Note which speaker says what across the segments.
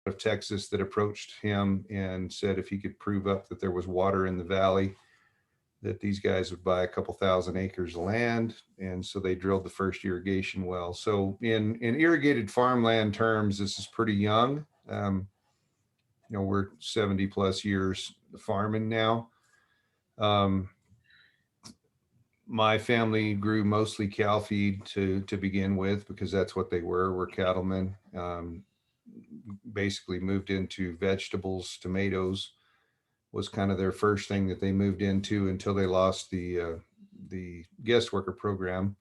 Speaker 1: of Texas that approached him and said if he could prove up that there was water in the valley, that these guys would buy a couple thousand acres of land. And so they drilled the first irrigation well. So in irrigated farmland terms, this is pretty young. We're 70 plus years farming now. My family grew mostly cow feed to begin with, because that's what they were cattlemen. Basically moved into vegetables. Tomatoes was kind of their first thing that they moved into until they lost the guest worker program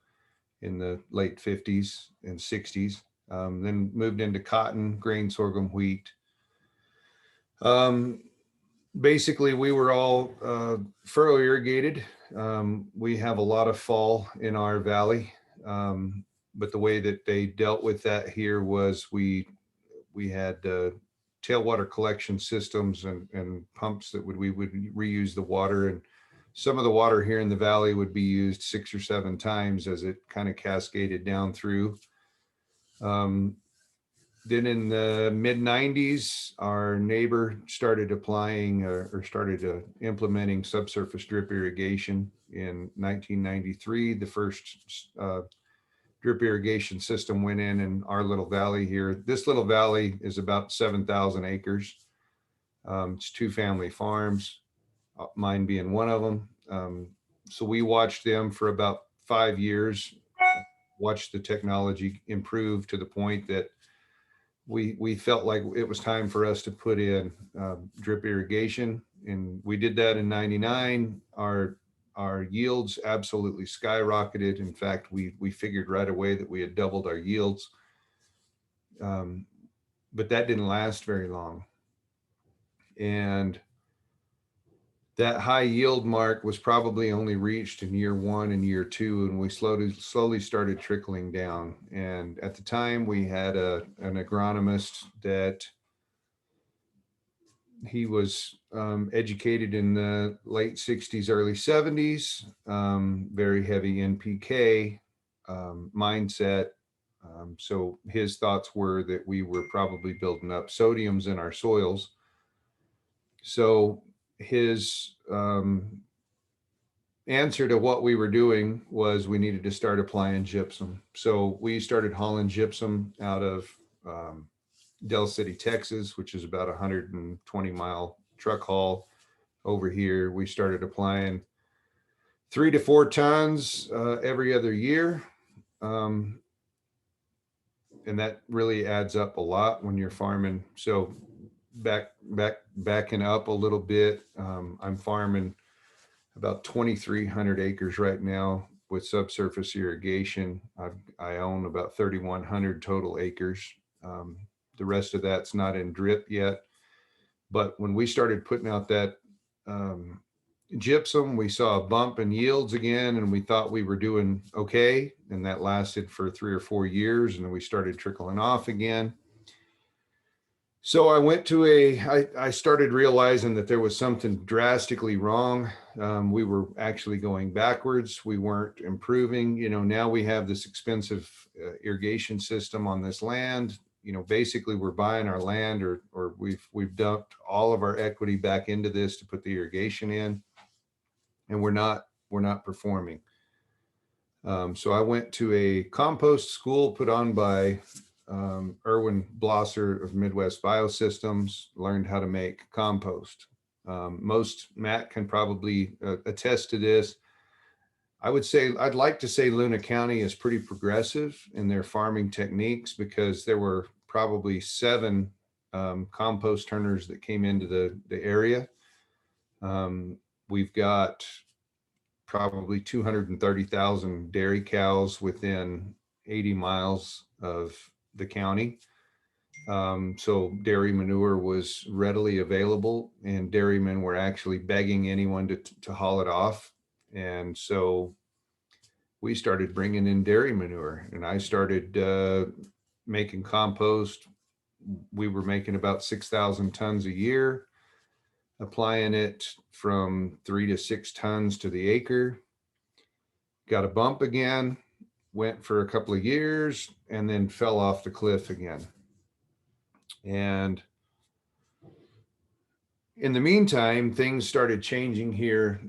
Speaker 1: in the late 50s and 60s. Then moved into cotton, grain, sorghum, wheat. Basically, we were all furrow irrigated. We have a lot of fall in our valley, but the way that they dealt with that here was we had tailwater collection systems and pumps that we would reuse the water, and some of the water here in the valley would be used 6 or 7 times as it kind of cascaded down through. Then in the mid 90s, our neighbor started applying or started implementing subsurface drip irrigation. In 1993, the first drip irrigation system went in our little valley here. This little valley is about 7,000 acres. It's 2 family farms, mine being one of them. So we watched them for about 5 years, watched the technology improve to the point that we felt like it was time for us to put in drip irrigation, and we did that in 99. Our yields absolutely skyrocketed. In fact, we figured right away that we had doubled our yields, but that didn't last very long. And that high yield mark was probably only reached in year 1 and year 2, and we slowly started trickling down. And at the time, we had an agronomist that he was educated in the late 60s, early 70s, very heavy NPK mindset. So his thoughts were that we were probably building up sodiums in our soils. So his answer to what we were doing was we needed to start applying gypsum. So we started hauling gypsum out of Del City, Texas, which is about a 120-mile truck haul over here. We started applying 3 to 4 tons every other year. And that really adds up a lot when you're farming. So backing up a little bit, I'm farming about 2,300 acres right now with subsurface irrigation. I own about 3,100 total acres. The rest of that's not in drip yet. But when we started putting out that gypsum, we saw a bump in yields again, and we thought we were doing okay. And that lasted for 3 or 4 years, and then we started trickling off again. So I started realizing that there was something drastically wrong. We were actually going backwards. We weren't improving. Now we have this expensive irrigation system on this land. Basically we're buying our land, or we've dumped all of our equity back into this to put the irrigation in, and we're not performing. So I went to a compost school put on by Erwin Blosser of Midwest Biosystems, learned how to make compost. Matt can probably attest to this. I'd like to say Luna County is pretty progressive in their farming techniques, because there were probably 7 compost turners that came into the area. We've got probably 230,000 dairy cows within 80 miles of the county. So dairy manure was readily available, and dairymen were actually begging anyone to haul it off. And so we started bringing in dairy manure, and I started making compost. We were making about 6,000 tons a year, applying it from 3 to 6 tons to the acre. Got a bump again, went for a couple of years, and then fell off the cliff again. And In the meantime, things started changing here.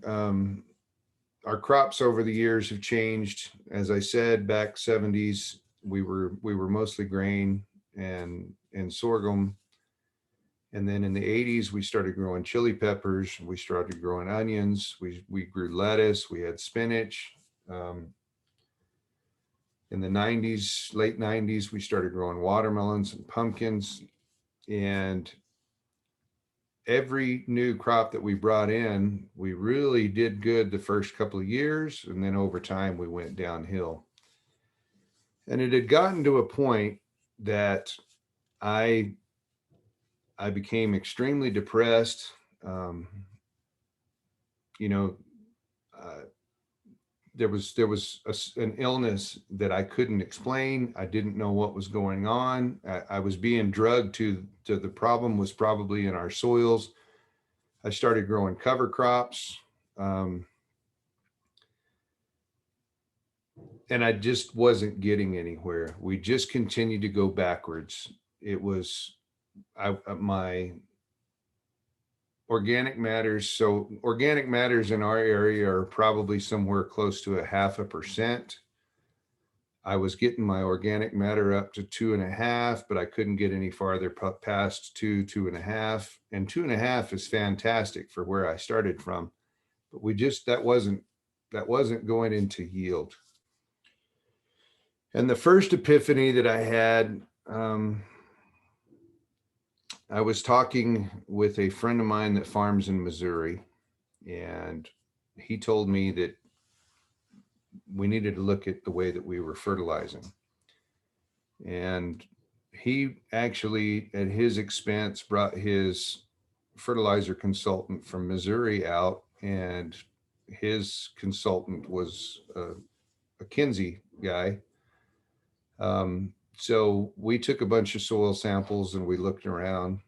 Speaker 1: Our crops over the years have changed. As I said, back 70s, we were mostly grain and sorghum. And then in the 80s, we started growing chili peppers. We started growing onions. We grew lettuce. We had spinach. Um, in the 90s, late 90s, we started growing watermelons and pumpkins. And every new crop that we brought in, we really did good the first couple of years. And then over time, we went downhill. And it had gotten to a point that I I became extremely depressed. Um, you know, uh, there was an illness that I couldn't explain. I didn't know what was going on. I was being drugged to the problem was probably in our soils. I started growing cover crops, um, and I just wasn't getting anywhere. We just continued to go backwards. It was my organic matters. So organic matters in our area are probably somewhere close to 0.5%. I was getting my organic matter up to 2.5, but I couldn't get any farther past 2.5. And 2.5 is fantastic for where I started from. But we just that wasn't going into yield. And the first epiphany that I had, I was talking with a friend of mine that farms in Missouri, and he told me that we needed to look at the way that we were fertilizing. And he actually, at his expense, brought his fertilizer consultant from Missouri out, and his consultant was a Kinsey guy. So we took a bunch of soil samples and we looked around,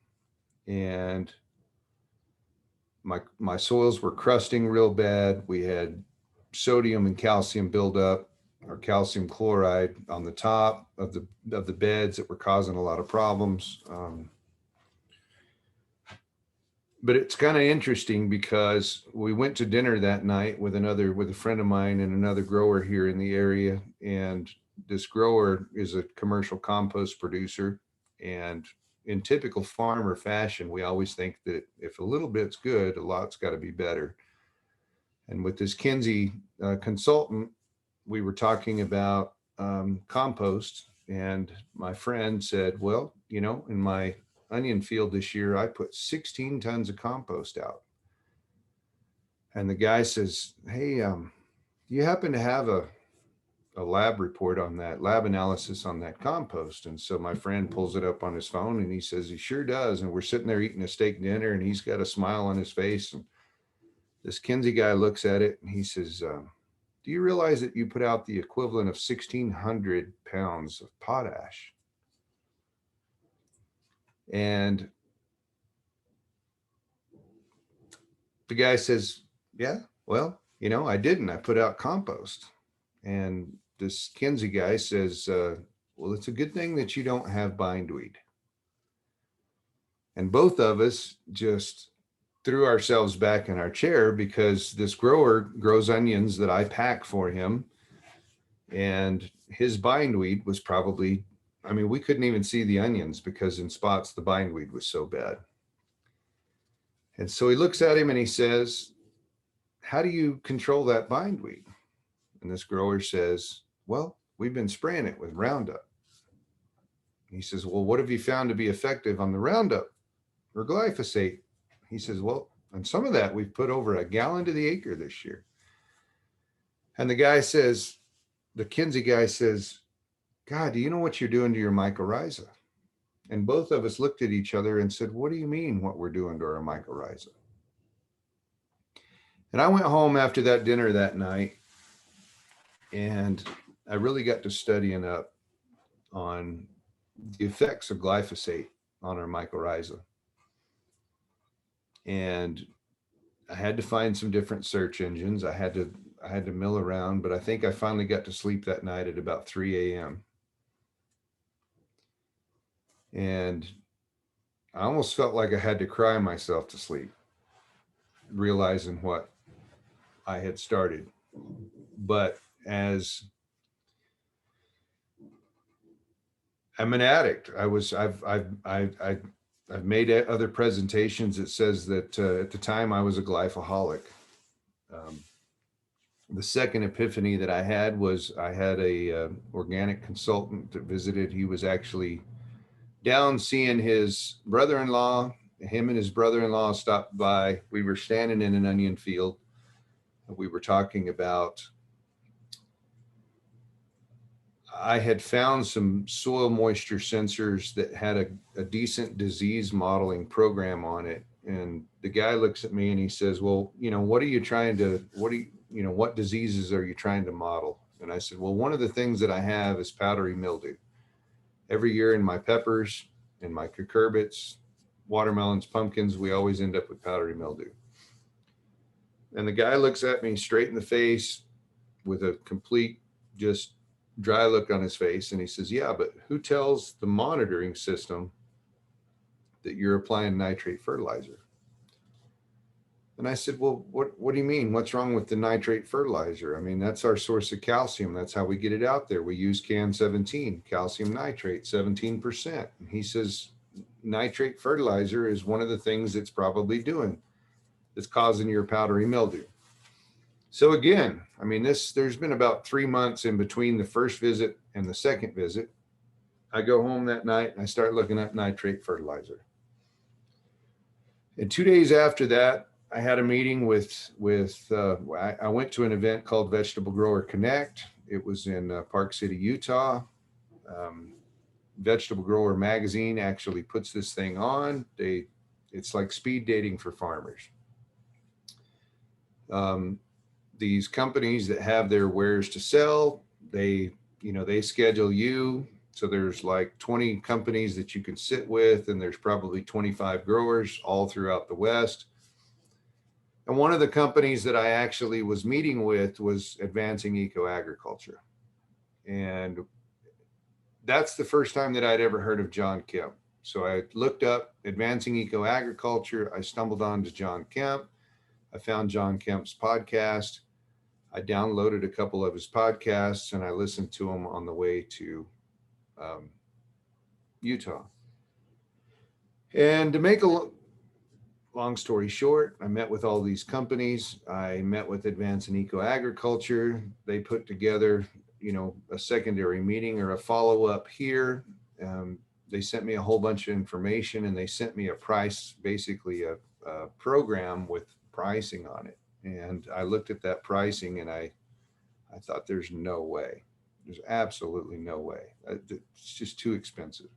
Speaker 1: and my soils were crusting real bad. We had sodium and calcium buildup, or calcium chloride on the top of the beds that were causing a lot of problems. But it's kind of interesting because we went to dinner that night with a friend of mine and another grower here in the area, and this grower is a commercial compost producer. And in typical farmer fashion, we always think that if a little bit's good, a lot's got to be better. And with this Kinsey consultant, we were talking about compost, and my friend said, "Well, in my onion field this year, I put 16 tons of compost out." And the guy says, "Hey, do you happen to have a lab report on that, lab analysis on that compost?" And so my friend pulls it up on his phone and he says he sure does. And we're sitting there eating a steak dinner, and he's got a smile on his face. And this Kinsey guy looks at it and he says, "Do you realize that you put out the equivalent of 1,600 pounds of potash?" And the guy says, "Yeah, well, I didn't. I put out compost." And this Kinsey guy says, "Well, it's a good thing that you don't have bindweed." And both of us just threw ourselves back in our chair, because this grower grows onions that I pack for him. And his bindweed was probably, I mean, we couldn't even see the onions because in spots the bindweed was so bad. And so he looks at him and he says, "How do you control that bindweed?" And this grower says, "Well, we've been spraying it with Roundup." He says, "Well, what have you found to be effective on the Roundup or glyphosate?" He says, "Well, on some of that, we've put over a gallon to the acre this year." And the Kinsey guy says, "God, do you know what you're doing to your mycorrhiza?" And both of us looked at each other and said, "What do you mean what we're doing to our mycorrhiza?" And I went home after that dinner that night, and I really got to studying up on the effects of glyphosate on our mycorrhiza. And I had to find some different search engines. I had to mill around, but I think I finally got to sleep that night at about 3 a.m. And I almost felt like I had to cry myself to sleep, realizing what I had started. But as I'm an addict, I've made other presentations that says that at the time I was a glypho-holic. Um, the second epiphany that I had was I had a organic consultant that visited. He was actually down seeing his brother-in-law. Him and his brother-in-law stopped by. We were standing in an onion field. We were talking about, I had found some soil moisture sensors that had a decent disease modeling program on it. And the guy looks at me and he says, well, what are you trying to, what diseases are you trying to model? And I said, well, one of the things that I have is powdery mildew. Every year in my peppers, in my cucurbits, watermelons, pumpkins, we always end up with powdery mildew. And the guy looks at me straight in the face with a complete, just dry look on his face. And he says, yeah, but who tells the monitoring system that you're applying nitrate fertilizer? And I said, well, what do you mean? What's wrong with the nitrate fertilizer? I mean, that's our source of calcium. That's how we get it out there. We use CAN 17, calcium nitrate, 17%. And he says, nitrate fertilizer is one of the things that's probably that's causing your powdery mildew. So again, I mean, there's been about 3 months in between the first visit and the second visit. I go home that night and I start looking at nitrate fertilizer. And 2 days after that, I had a meeting I went to an event called Vegetable Grower Connect. It was in Park City, Utah. Um, Vegetable Grower Magazine actually puts this thing on. It's like speed dating for farmers. These companies that have their wares to sell, they schedule you. So there's like 20 companies that you can sit with, and there's probably 25 growers all throughout the West. And one of the companies that I actually was meeting with was Advancing Eco Agriculture. And that's the first time that I'd ever heard of John Kemp. So I looked up Advancing Eco Agriculture. I stumbled onto John Kemp. I found John Kemp's podcast. I downloaded a couple of his podcasts and I listened to them on the way to Utah. And to make a long story short, I met with all these companies. I met with Advancing Eco Agriculture. They put together, a secondary meeting or a follow-up here. They sent me a whole bunch of information and they sent me a price, basically a program with pricing on it. And I looked at that pricing and I thought, there's no way. There's absolutely no way. It's just too expensive.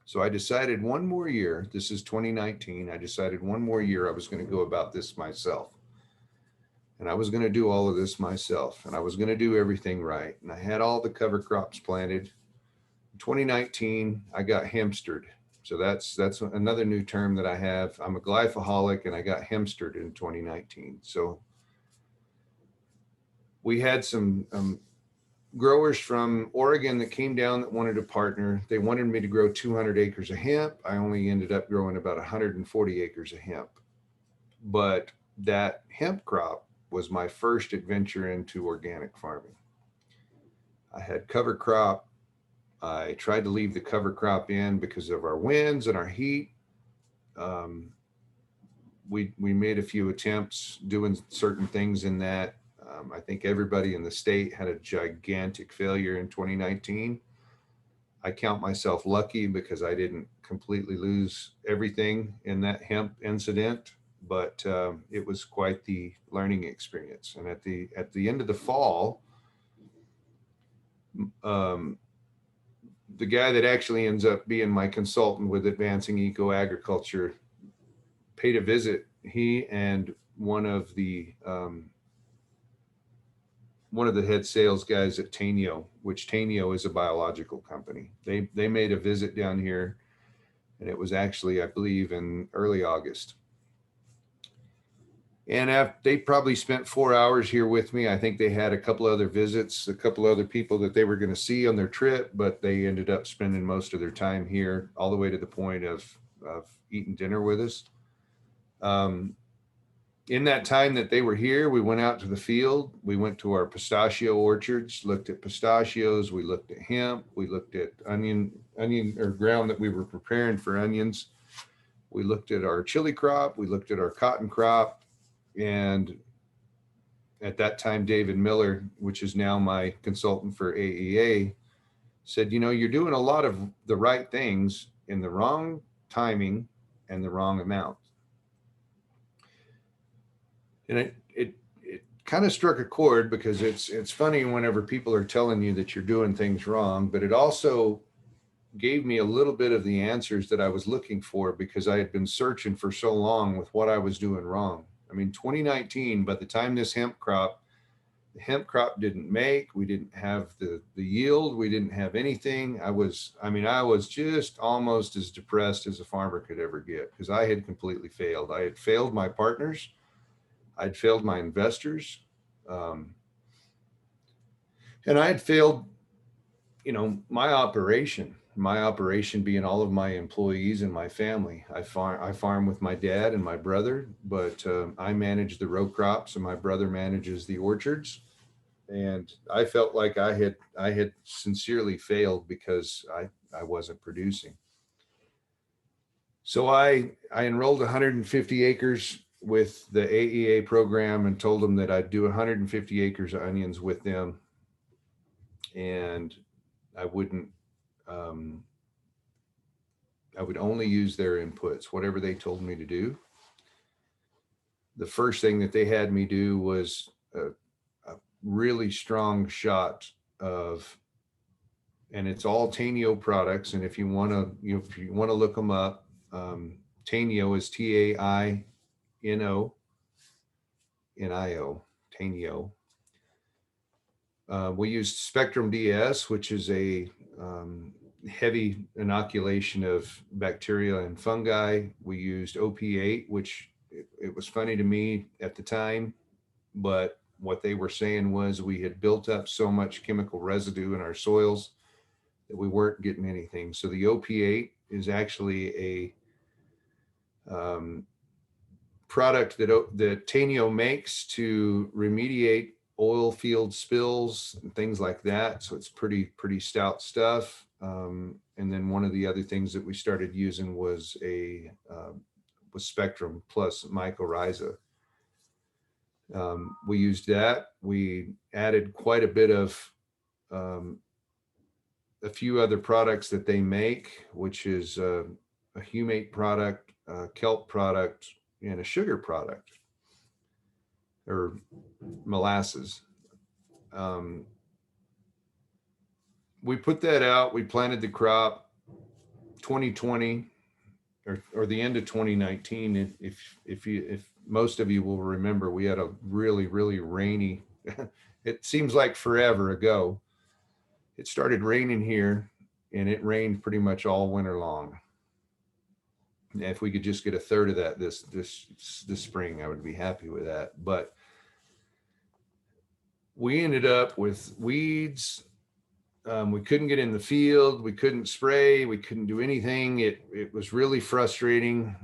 Speaker 1: So I decided one more year, this is 2019, I decided one more year I was going to go about this myself. And I was going to do all of this myself. And I was going to do everything right. And I had all the cover crops planted. In 2019, I got hamstered. So that's another new term that I have. I'm a glypho-holic and I got hamstered in 2019. So we had some growers from Oregon that came down that wanted to partner. They wanted me to grow 200 acres of hemp. I only ended up growing about 140 acres of hemp. But that hemp crop was my first adventure into organic farming. I had cover crop. I tried to leave the cover crop in because of our winds and our heat. We made a few attempts doing certain things in that. I think everybody in the state had a gigantic failure in 2019. I count myself lucky because I didn't completely lose everything in that hemp incident, but it was quite the learning experience. And at the end of the fall, the guy that actually ends up being my consultant with Advancing Eco Agriculture paid a visit. He and one of the head sales guys at Tainio, which Tainio is a biological company. They made a visit down here, and it was actually, I believe, in early August. And they probably spent 4 hours here with me. I think they had a couple other visits, a couple other people that they were going to see on their trip, but they ended up spending most of their time here, all the way to the point of of eating dinner with us. In that time that they were here, we went out to the field. We went to our pistachio orchards, looked at pistachios. We looked at hemp. We looked at onion or ground that we were preparing for onions. We looked at our chili crop. We looked at our cotton crop. And at that time, David Miller, which is now my consultant for AEA, said, you know, you're doing a lot of the right things in the wrong timing and the wrong amount. And it kind of struck a chord, because it's funny whenever people are telling you that you're doing things wrong, but it also gave me a little bit of the answers that I was looking for, because I had been searching for so long with what I was doing wrong. I mean, 2019, by the time this the hemp crop didn't make, we didn't have the yield, we didn't have anything. I was just almost as depressed as a farmer could ever get, because I had completely failed. I had failed my partners. I'd failed my investors. And I had failed, you know, my operation being all of my employees and my family. I farm with my dad and my brother, but I manage the row crops and my brother manages the orchards. And I felt like I had sincerely failed because I wasn't producing. So I enrolled 150 acres with the AEA program and told them that I'd do 150 acres of onions with them. And I wouldn't, I would only use their inputs, whatever they told me to do. The first thing that they had me do was a really strong shot of, and it's all Tainio products. And if you want to look them up, Tainio is TAINO, Tainio. We used Spectrum DS, which is a heavy inoculation of bacteria and fungi. We used OP8, which it was funny to me at the time, but what they were saying was we had built up so much chemical residue in our soils that we weren't getting anything. So the OP8 is actually a product that Tainio makes to remediate oil field spills and things like that. So it's pretty stout stuff. And then one of the other things that we started using was was Spectrum plus mycorrhiza. We used that. We added quite a bit of a few other products that they make, which is a humate product, a kelp product, and a sugar product, or molasses. We put that out. We planted the crop 2020 or the end of 2019. If most of you will remember, we had a really rainy, it seems like forever ago. It started raining here, and it rained pretty much all winter long. If we could just get a third of that this spring, I would be happy with that. But we ended up with weeds. We couldn't get in the field. We couldn't spray. We couldn't do anything. It was really frustrating.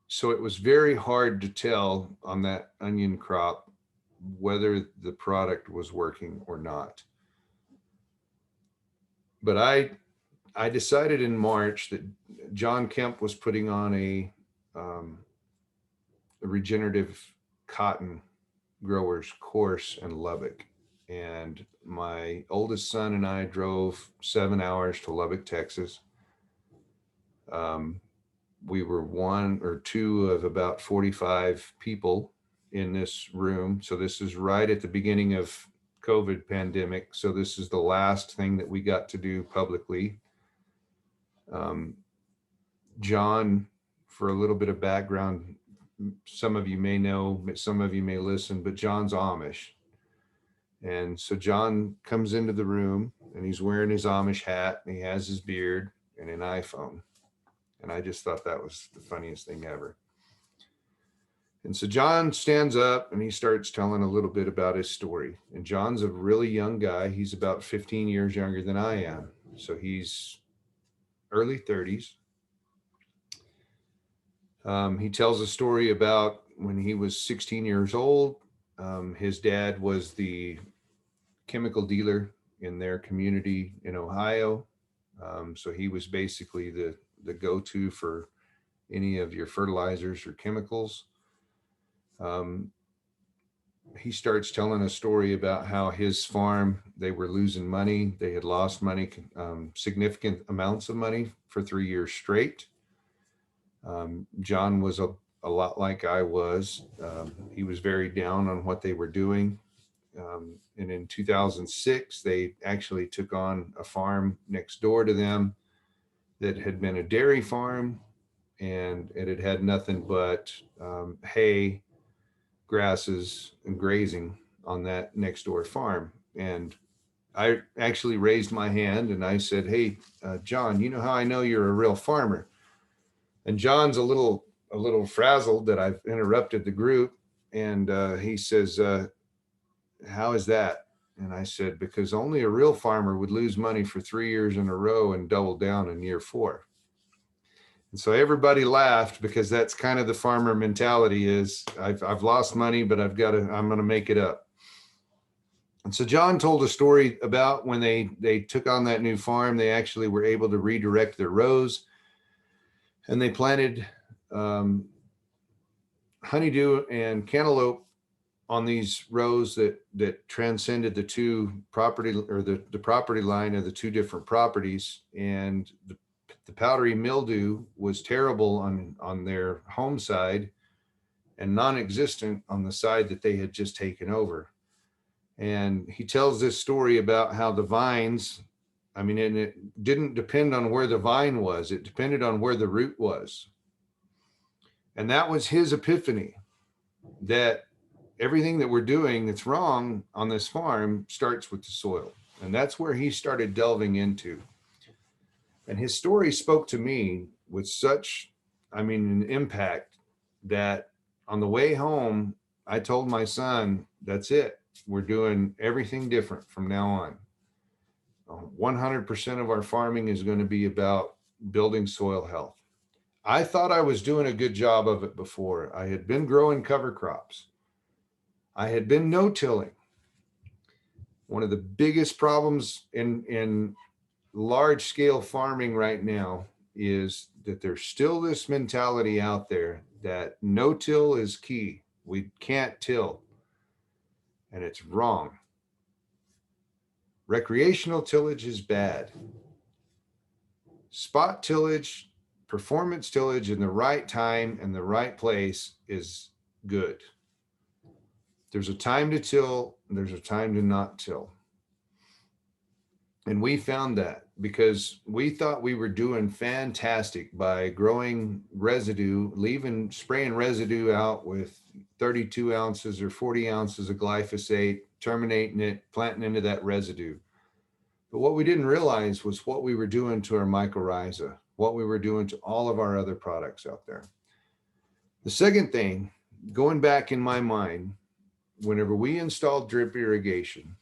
Speaker 1: So it was very hard to tell on that onion crop whether the product was working or not. But I decided in March that John Kemp was putting on a regenerative cotton growers course in Lubbock. And my oldest son and I drove 7 hours to Lubbock, Texas. We were one or two of about 45 people in this room. So this is right at the beginning of COVID pandemic. So this is the last thing that we got to do publicly. John, for a little bit of background, some of you may know, some of you may listen, but John's Amish. And so John comes into the room and he's wearing his Amish hat and he has his beard and an iPhone. And I just thought that was the funniest thing ever. And so John stands up and he starts telling a little bit about his story. And John's a really young guy. He's about 15 years younger than I am. So he's early 30s. He tells a story about when he was 16 years old. His dad was the chemical dealer in their community in Ohio. So he was basically the go-to for any of your fertilizers or chemicals. He starts telling a story about how his farm, they were losing money. They had lost money, significant amounts of money for 3 years straight. John was a lot like I was. He was very down on what they were doing. And in 2006, they actually took on a farm next door to them that had been a dairy farm, and it had had nothing but hay, grasses, and grazing on that next door farm. And I actually raised my hand and I said, "Hey, John, you know how I know you're a real farmer?" And John's a little frazzled that I've interrupted the group, and he says, "How is that?" And I said, "Because only a real farmer would lose money for 3 years in a row and double down in year 4." And so everybody laughed, because that's kind of the farmer mentality is, I've lost money, but I'm going to make it up. And so John told a story about when they took on that new farm. They actually were able to redirect their rows, and they planted honeydew and cantaloupe on these rows that transcended the two property, or the property line of the two different properties. And the powdery mildew was terrible on their home side and non-existent on the side that they had just taken over. And he tells this story about how the vines, I mean, and it didn't depend on where the vine was, it depended on where the root was. And that was his epiphany, that everything that we're doing that's wrong on this farm starts with the soil. And that's where he started delving into. And his story spoke to me with such, I mean, an impact, that on the way home, I told my son, "That's it. We're doing everything different from now on. 100% of our farming is going to be about building soil health." I thought I was doing a good job of it before. I had been growing cover crops. I had been no-tilling. One of the biggest problems in large scale farming right now is that there's still this mentality out there that no-till is key. We can't till. And it's wrong. Recreational tillage is bad. Spot tillage, performance tillage in the right time and the right place is good. There's a time to till, and there's a time to not till. And we found that because we thought we were doing fantastic by growing residue, spraying residue out with 32 ounces or 40 ounces of glyphosate, terminating it, planting into that residue. But what we didn't realize was what we were doing to our mycorrhiza, what we were doing to all of our other products out there. The second thing, going back in my mind, whenever we installed drip irrigation,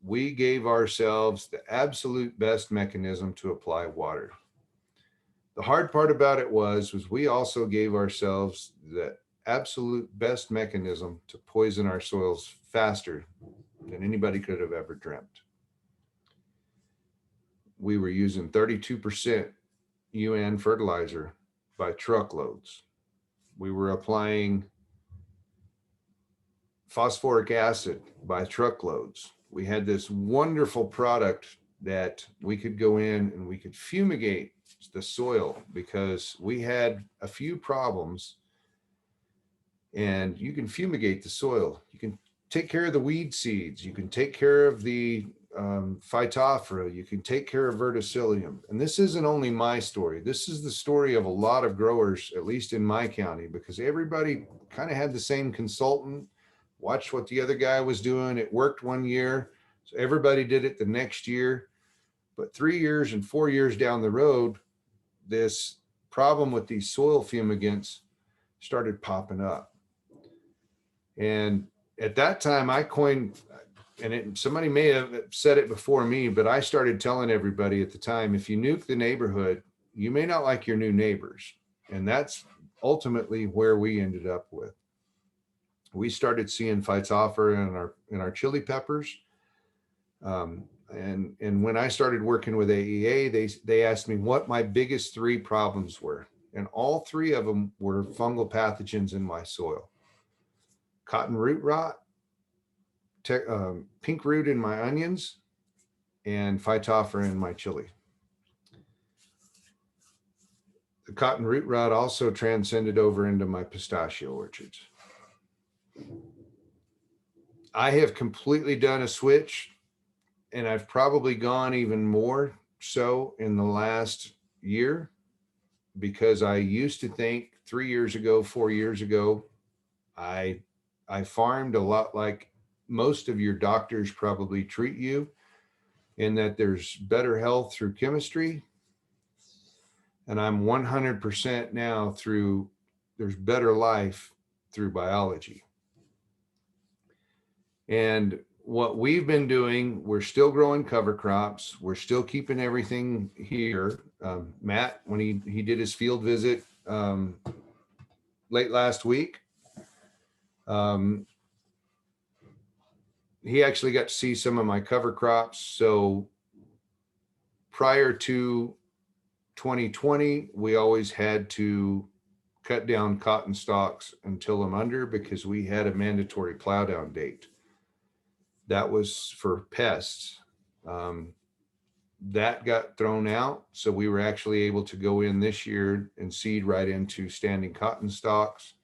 Speaker 1: we gave ourselves the absolute best mechanism to apply water. The hard part about it was we also gave ourselves the absolute best mechanism to poison our soils faster than anybody could have ever dreamt. We were using 32% UN fertilizer by truckloads. We were applying phosphoric acid by truckloads. We had this wonderful product that we could go in and we could fumigate the soil, because we had a few problems. And you can fumigate the soil. You can take care of the weed seeds. You can take care of the phytophthora. You can take care of verticillium. And this isn't only my story. This is the story of a lot of growers, at least in my county, because everybody kind of had the same consultant, watched what the other guy was doing. It worked one year, so everybody did it the next year. But 3 years and 4 years down the road, this problem with these soil fumigants started popping up. And at that time I coined, and somebody may have said it before me, but I started telling everybody at the time, if you nuke the neighborhood, you may not like your new neighbors. And that's ultimately where we ended up with. We started seeing phytophthora in our chili peppers. And when I started working with AEA, they asked me what my biggest three problems were. And all three of them were fungal pathogens in my soil: cotton root rot, pink root in my onions, and phytophthora in my chili. The cotton root rot also transcended over into my pistachio orchards. I have completely done a switch, and I've probably gone even more so in the last year, because I used to think 3 years ago, 4 years ago, I farmed a lot like most of your doctors probably treat you, in that there's better health through chemistry. And I'm 100% now through there's better life through biology. And what we've been doing, we're still growing cover crops. We're still keeping everything here. Matt, when he did his field visit late last week, he actually got to see some of my cover crops. So prior to 2020, we always had to cut down cotton stalks and till them under, because we had a mandatory plow down date. That was for pests. That got thrown out. So we were actually able to go in this year and seed right into standing cotton stalks.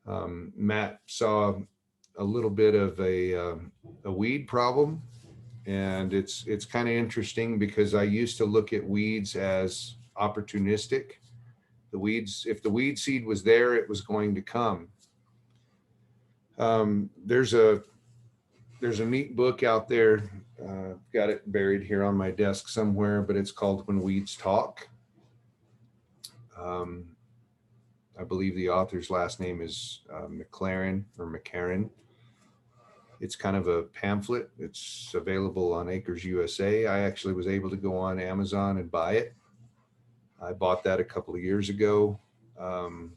Speaker 1: Matt saw a little bit of a weed problem. And it's kind of interesting, because I used to look at weeds as opportunistic. The weeds, if the weed seed was there, it was going to come. There's a neat book out there. Got it buried here on my desk somewhere, but it's called When Weeds Talk. I believe the author's last name is McLaren or McCarran. It's kind of a pamphlet. It's available on Acres USA. I actually was able to go on Amazon and buy it. I bought that a couple of years ago. And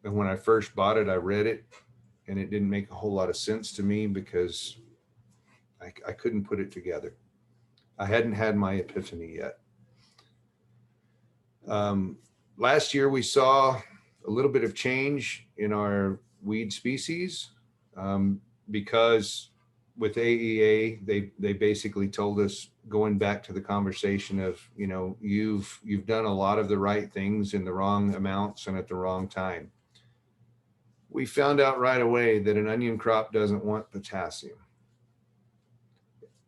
Speaker 1: when I first bought it, I read it, and it didn't make a whole lot of sense to me, because I couldn't put it together. I hadn't had my epiphany yet. Last year, we saw a little bit of change in our weed species, because with AEA, they basically told us, going back to the conversation of, you've done a lot of the right things in the wrong amounts and at the wrong time. We found out right away that an onion crop doesn't want potassium.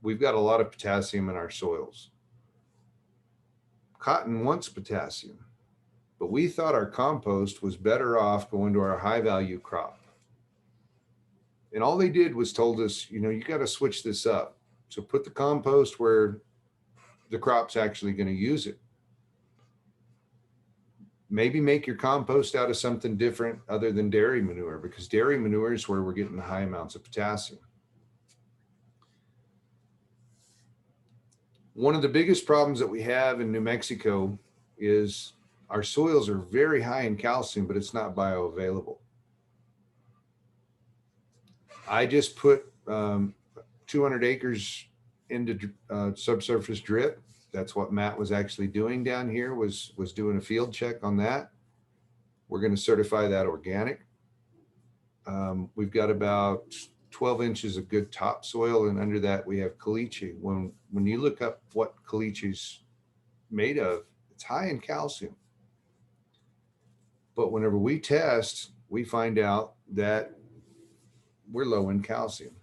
Speaker 1: We've got a lot of potassium in our soils. Cotton wants potassium, but we thought our compost was better off going to our high value crop. And all they did was told us, you got to switch this up. So put the compost where the crop's actually going to use it. Maybe make your compost out of something different other than dairy manure, because dairy manure is where we're getting the high amounts of potassium. One of the biggest problems that we have in New Mexico is our soils are very high in calcium, but it's not bioavailable. I just put 200 acres into subsurface drip. That's what Matt was actually doing down here, was doing a field check on that. We're going to certify that organic. We've got about 12 inches of good topsoil, and under that we have caliche. When you look up what caliche's made of, it's high in calcium. But whenever we test, we find out that we're low in calcium.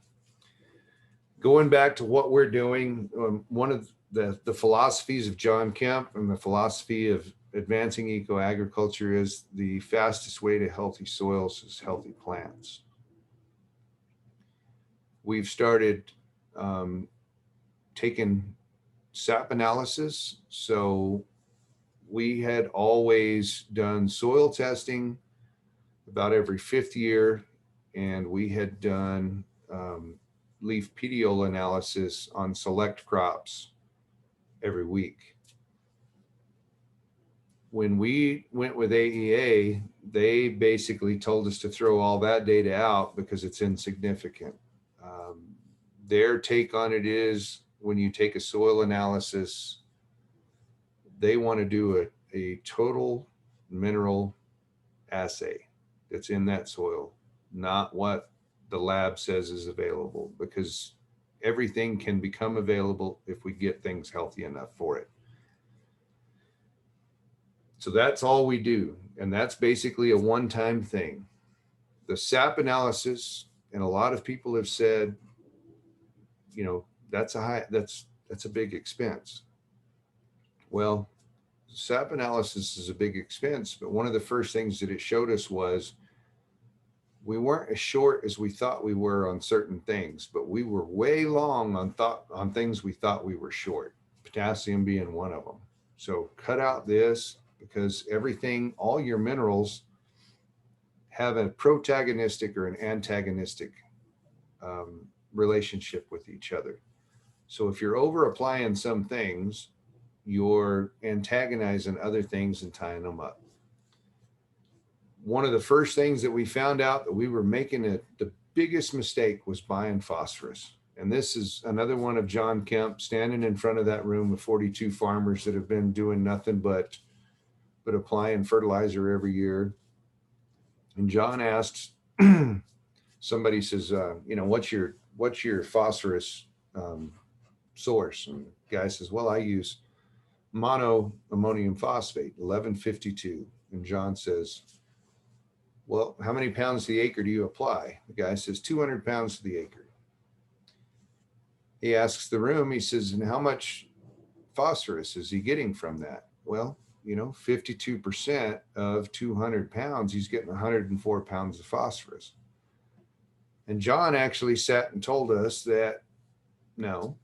Speaker 1: Going back to what we're doing, one of the philosophies of John Kemp and the philosophy of advancing eco-agriculture is the fastest way to healthy soils is healthy plants. We've started taking sap analysis. So we had always done soil testing about every 5th year, and we had done leaf petiole analysis on select crops every week. When we went with AEA, they basically told us to throw all that data out because it's insignificant. Their take on it is when you take a soil analysis, they want to do a total mineral assay that's in that soil, not what the lab says is available, because everything can become available if we get things healthy enough for it. So that's all we do. And that's basically a one-time thing. The SAP analysis, and a lot of people have said, you know, that's a big expense. Well, SAP analysis is a big expense, but one of the first things that it showed us was we weren't as short as we thought we were on certain things, but we were way long on things we thought we were short, potassium being one of them. So cut out this, because everything, all your minerals have a protagonistic or an antagonistic relationship with each other. So if you're over applying some things, you're antagonizing other things and tying them up. One of the first things that we found out that we were making the biggest mistake was buying phosphorus. And this is another one of John Kemp standing in front of that room with 42 farmers that have been doing nothing but applying fertilizer every year. And John asked, somebody says, what's your phosphorus source? And the guy says, well, I use mono ammonium phosphate, 1152. And John says, well, how many pounds to the acre do you apply? The guy says 200 pounds to the acre. He asks the room, he says, and how much phosphorus is he getting from that? Well, 52% of 200 pounds, he's getting 104 pounds of phosphorus. And John actually sat and told us that, no,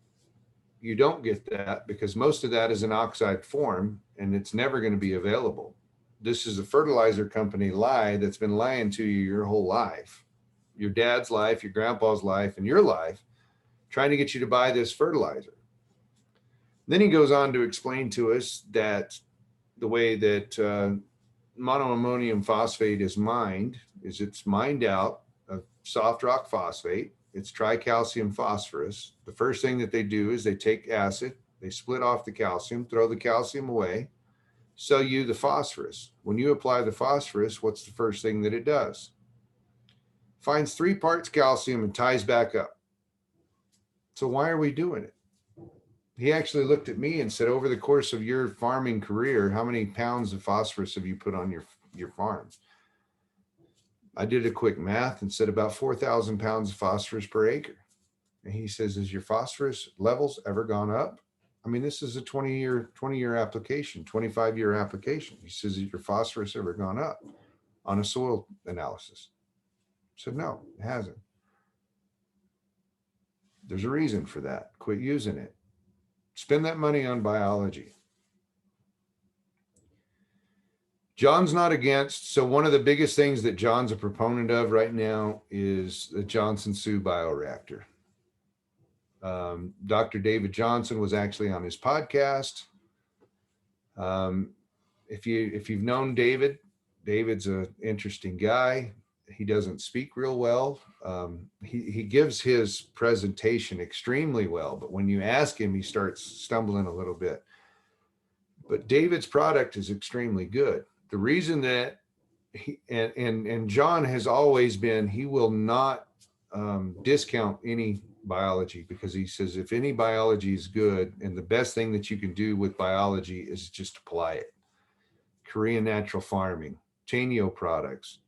Speaker 1: you don't get that, because most of that is in oxide form and it's never going to be available. This is a fertilizer company lie that's been lying to you your whole life, your dad's life, your grandpa's life, and your life, trying to get you to buy this fertilizer. Then he goes on to explain to us that the way that monoammonium phosphate is mined is it's mined out of soft rock phosphate. It's tricalcium phosphorus. The first thing that they do is they take acid, they split off the calcium, throw the calcium away, sell you the phosphorus. When you apply the phosphorus, what's the first thing that it does? Finds 3 parts calcium and ties back up. So why are we doing it? He actually looked at me and said, over the course of your farming career, how many pounds of phosphorus have you put on your farm? I did a quick math and said about 4,000 pounds of phosphorus per acre. And he says, has your phosphorus levels ever gone up? I mean, this is a 20-year application, 25-year application. He says, has your phosphorus ever gone up on a soil analysis? I said, no, it hasn't. There's a reason for that. Quit using it. Spend that money on biology. John's not against. So one of the biggest things that John's a proponent of right now is the Johnson-Su bioreactor. Dr. David Johnson was actually on his podcast. If you've known David, David's an interesting guy. He doesn't speak real well. He gives his presentation extremely well, but when you ask him, he starts stumbling a little bit. But David's product is extremely good. The reason that and John has always been, he will not discount any biology, because he says if any biology is good, and the best thing that you can do with biology is just apply it. Korean natural farming, Chanio products.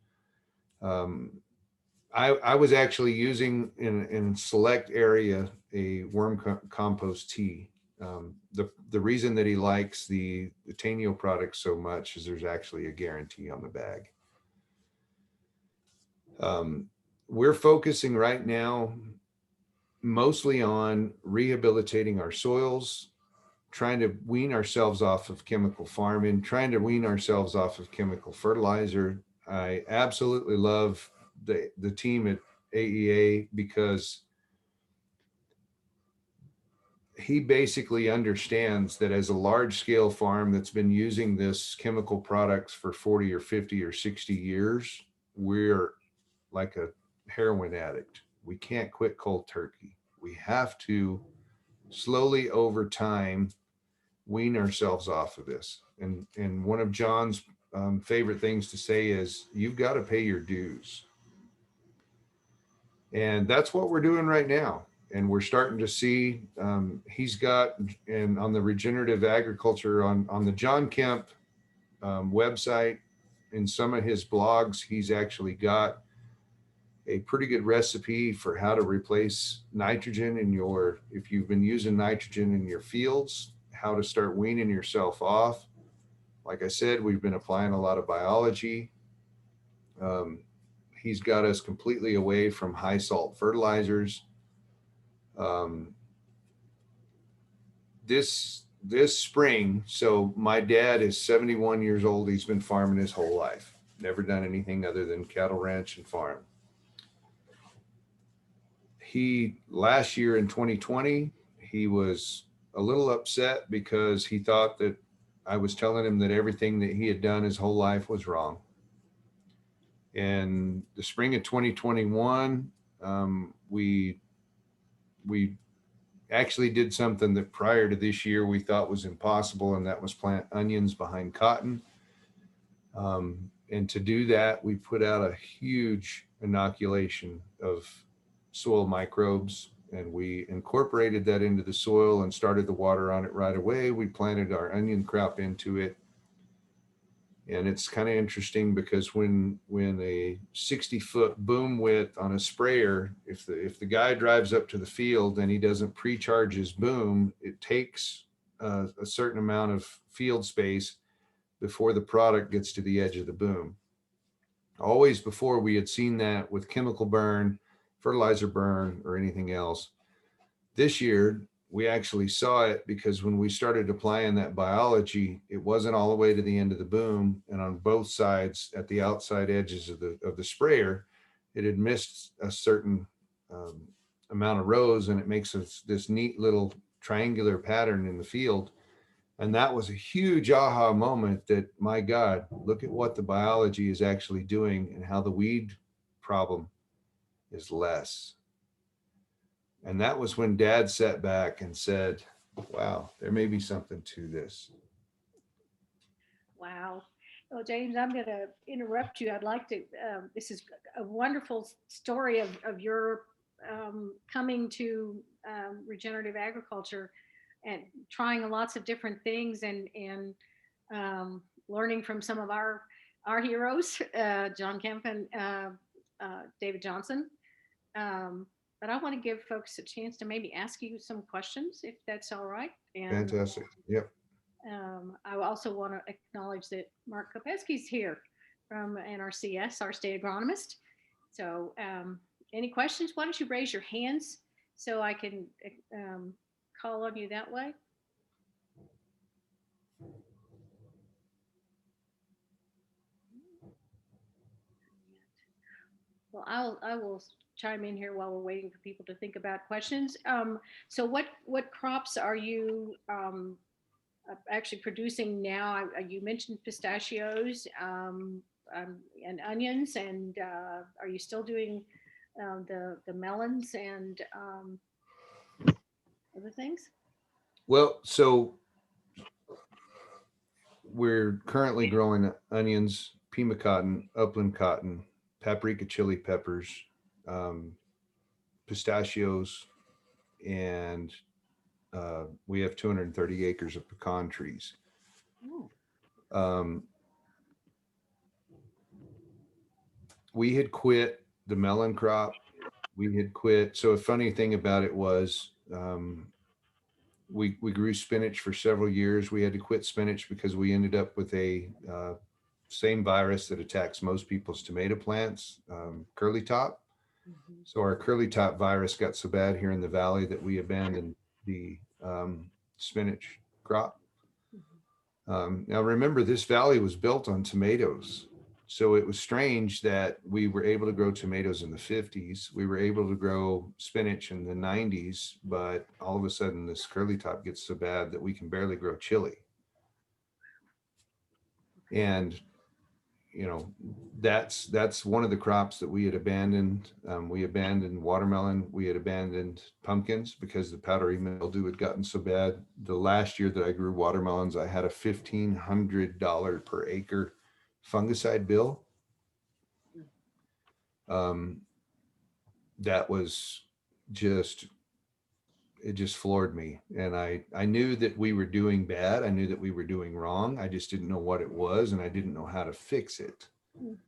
Speaker 1: I was actually using in select area a worm compost tea. The reason that he likes the Tanio product so much is there's actually a guarantee on the bag. We're focusing right now mostly on rehabilitating our soils, trying to wean ourselves off of chemical farming, trying to wean ourselves off of chemical fertilizer. I absolutely love the team at AEA, because he basically understands that as a large scale farm that's been using this chemical products for 40 or 50 or 60 years, we're like a heroin addict. We can't quit cold turkey. We have to slowly over time wean ourselves off of this. And one of John's favorite things to say is, you've got to pay your dues. And that's what we're doing right now. And we're starting to see, he's got, and on the regenerative agriculture, on the John Kemp website, in some of his blogs, he's actually got a pretty good recipe for how to replace nitrogen in your, if you've been using nitrogen in your fields, how to start weaning yourself off. Like I said, we've been applying a lot of biology. Um, he's got us completely away from high salt fertilizers. Um, this spring, so my dad is 71 years old. He's been farming his whole life, never done anything other than cattle ranch and farm. He, last year in 2020, he was a little upset because he thought that I was telling him that everything that he had done his whole life was wrong. And the spring of 2021, we actually did something that prior to this year we thought was impossible, and that was plant onions behind cotton. And to do that, we put out a huge inoculation of soil microbes, and we incorporated that into the soil and started the water on it right away. We planted our onion crop into it. And it's kind of interesting because when a 60-foot boom width on a sprayer, if the guy drives up to the field and he doesn't pre-charge his boom, it takes a certain amount of field space before the product gets to the edge of the boom. Always before, we had seen that with chemical burn, fertilizer burn, or anything else. This year, we actually saw it because when we started applying that biology, it wasn't all the way to the end of the boom, and on both sides at the outside edges of the sprayer, it had missed a certain amount of rows, and it makes this neat little triangular pattern in the field. And that was a huge aha moment that, my God, look at what the biology is actually doing and how the weed problem is less. And that was when Dad sat back and said, wow, there may be something to this.
Speaker 2: Wow. Well, James, I'm going to interrupt you. I'd like to, this is a wonderful story of your coming to regenerative agriculture and trying lots of different things and learning from some of our heroes, John Kemp and David Johnson. But I want to give folks a chance to maybe ask you some questions, if that's all right. And
Speaker 1: Fantastic. Yep.
Speaker 2: I also want to acknowledge that Mark Kopetsky's here from NRCS, our state agronomist. So, any questions? Why don't you raise your hands so I can call on you that way? Well, I will chime in here while we're waiting for people to think about questions. So, what crops are you actually producing now? You mentioned pistachios and onions, and are you still doing the melons and other things?
Speaker 1: Well, so we're currently growing onions, pima cotton, upland cotton, paprika chili peppers, um, pistachios, and we have 230 acres of pecan trees.
Speaker 2: Oh,
Speaker 1: Um, we had quit the melon crop. We had quit. So a funny thing about it was, we grew spinach for several years. We had to quit spinach because we ended up with a same virus that attacks most people's tomato plants, curly top.
Speaker 2: mhm,
Speaker 1: So our curly top virus got so bad here in the valley that we abandoned the spinach crop.
Speaker 2: mhm.
Speaker 1: Now remember, this valley was built on tomatoes. So it was strange that we were able to grow tomatoes in the 50s. We were able to grow spinach in the 90s, but all of a sudden this curly top gets so bad that we can barely grow chili. And you know, that's one of the crops that we had abandoned. We abandoned watermelon. We had abandoned pumpkins because the powdery mildew had gotten so bad. The last year that I grew watermelons, I had a $1,500 per acre fungicide bill. Um, that was just, it just floored me. And I knew that we were doing bad. I knew that we were doing wrong. I just didn't know what it was, and I didn't know how to fix it.
Speaker 2: Mhm.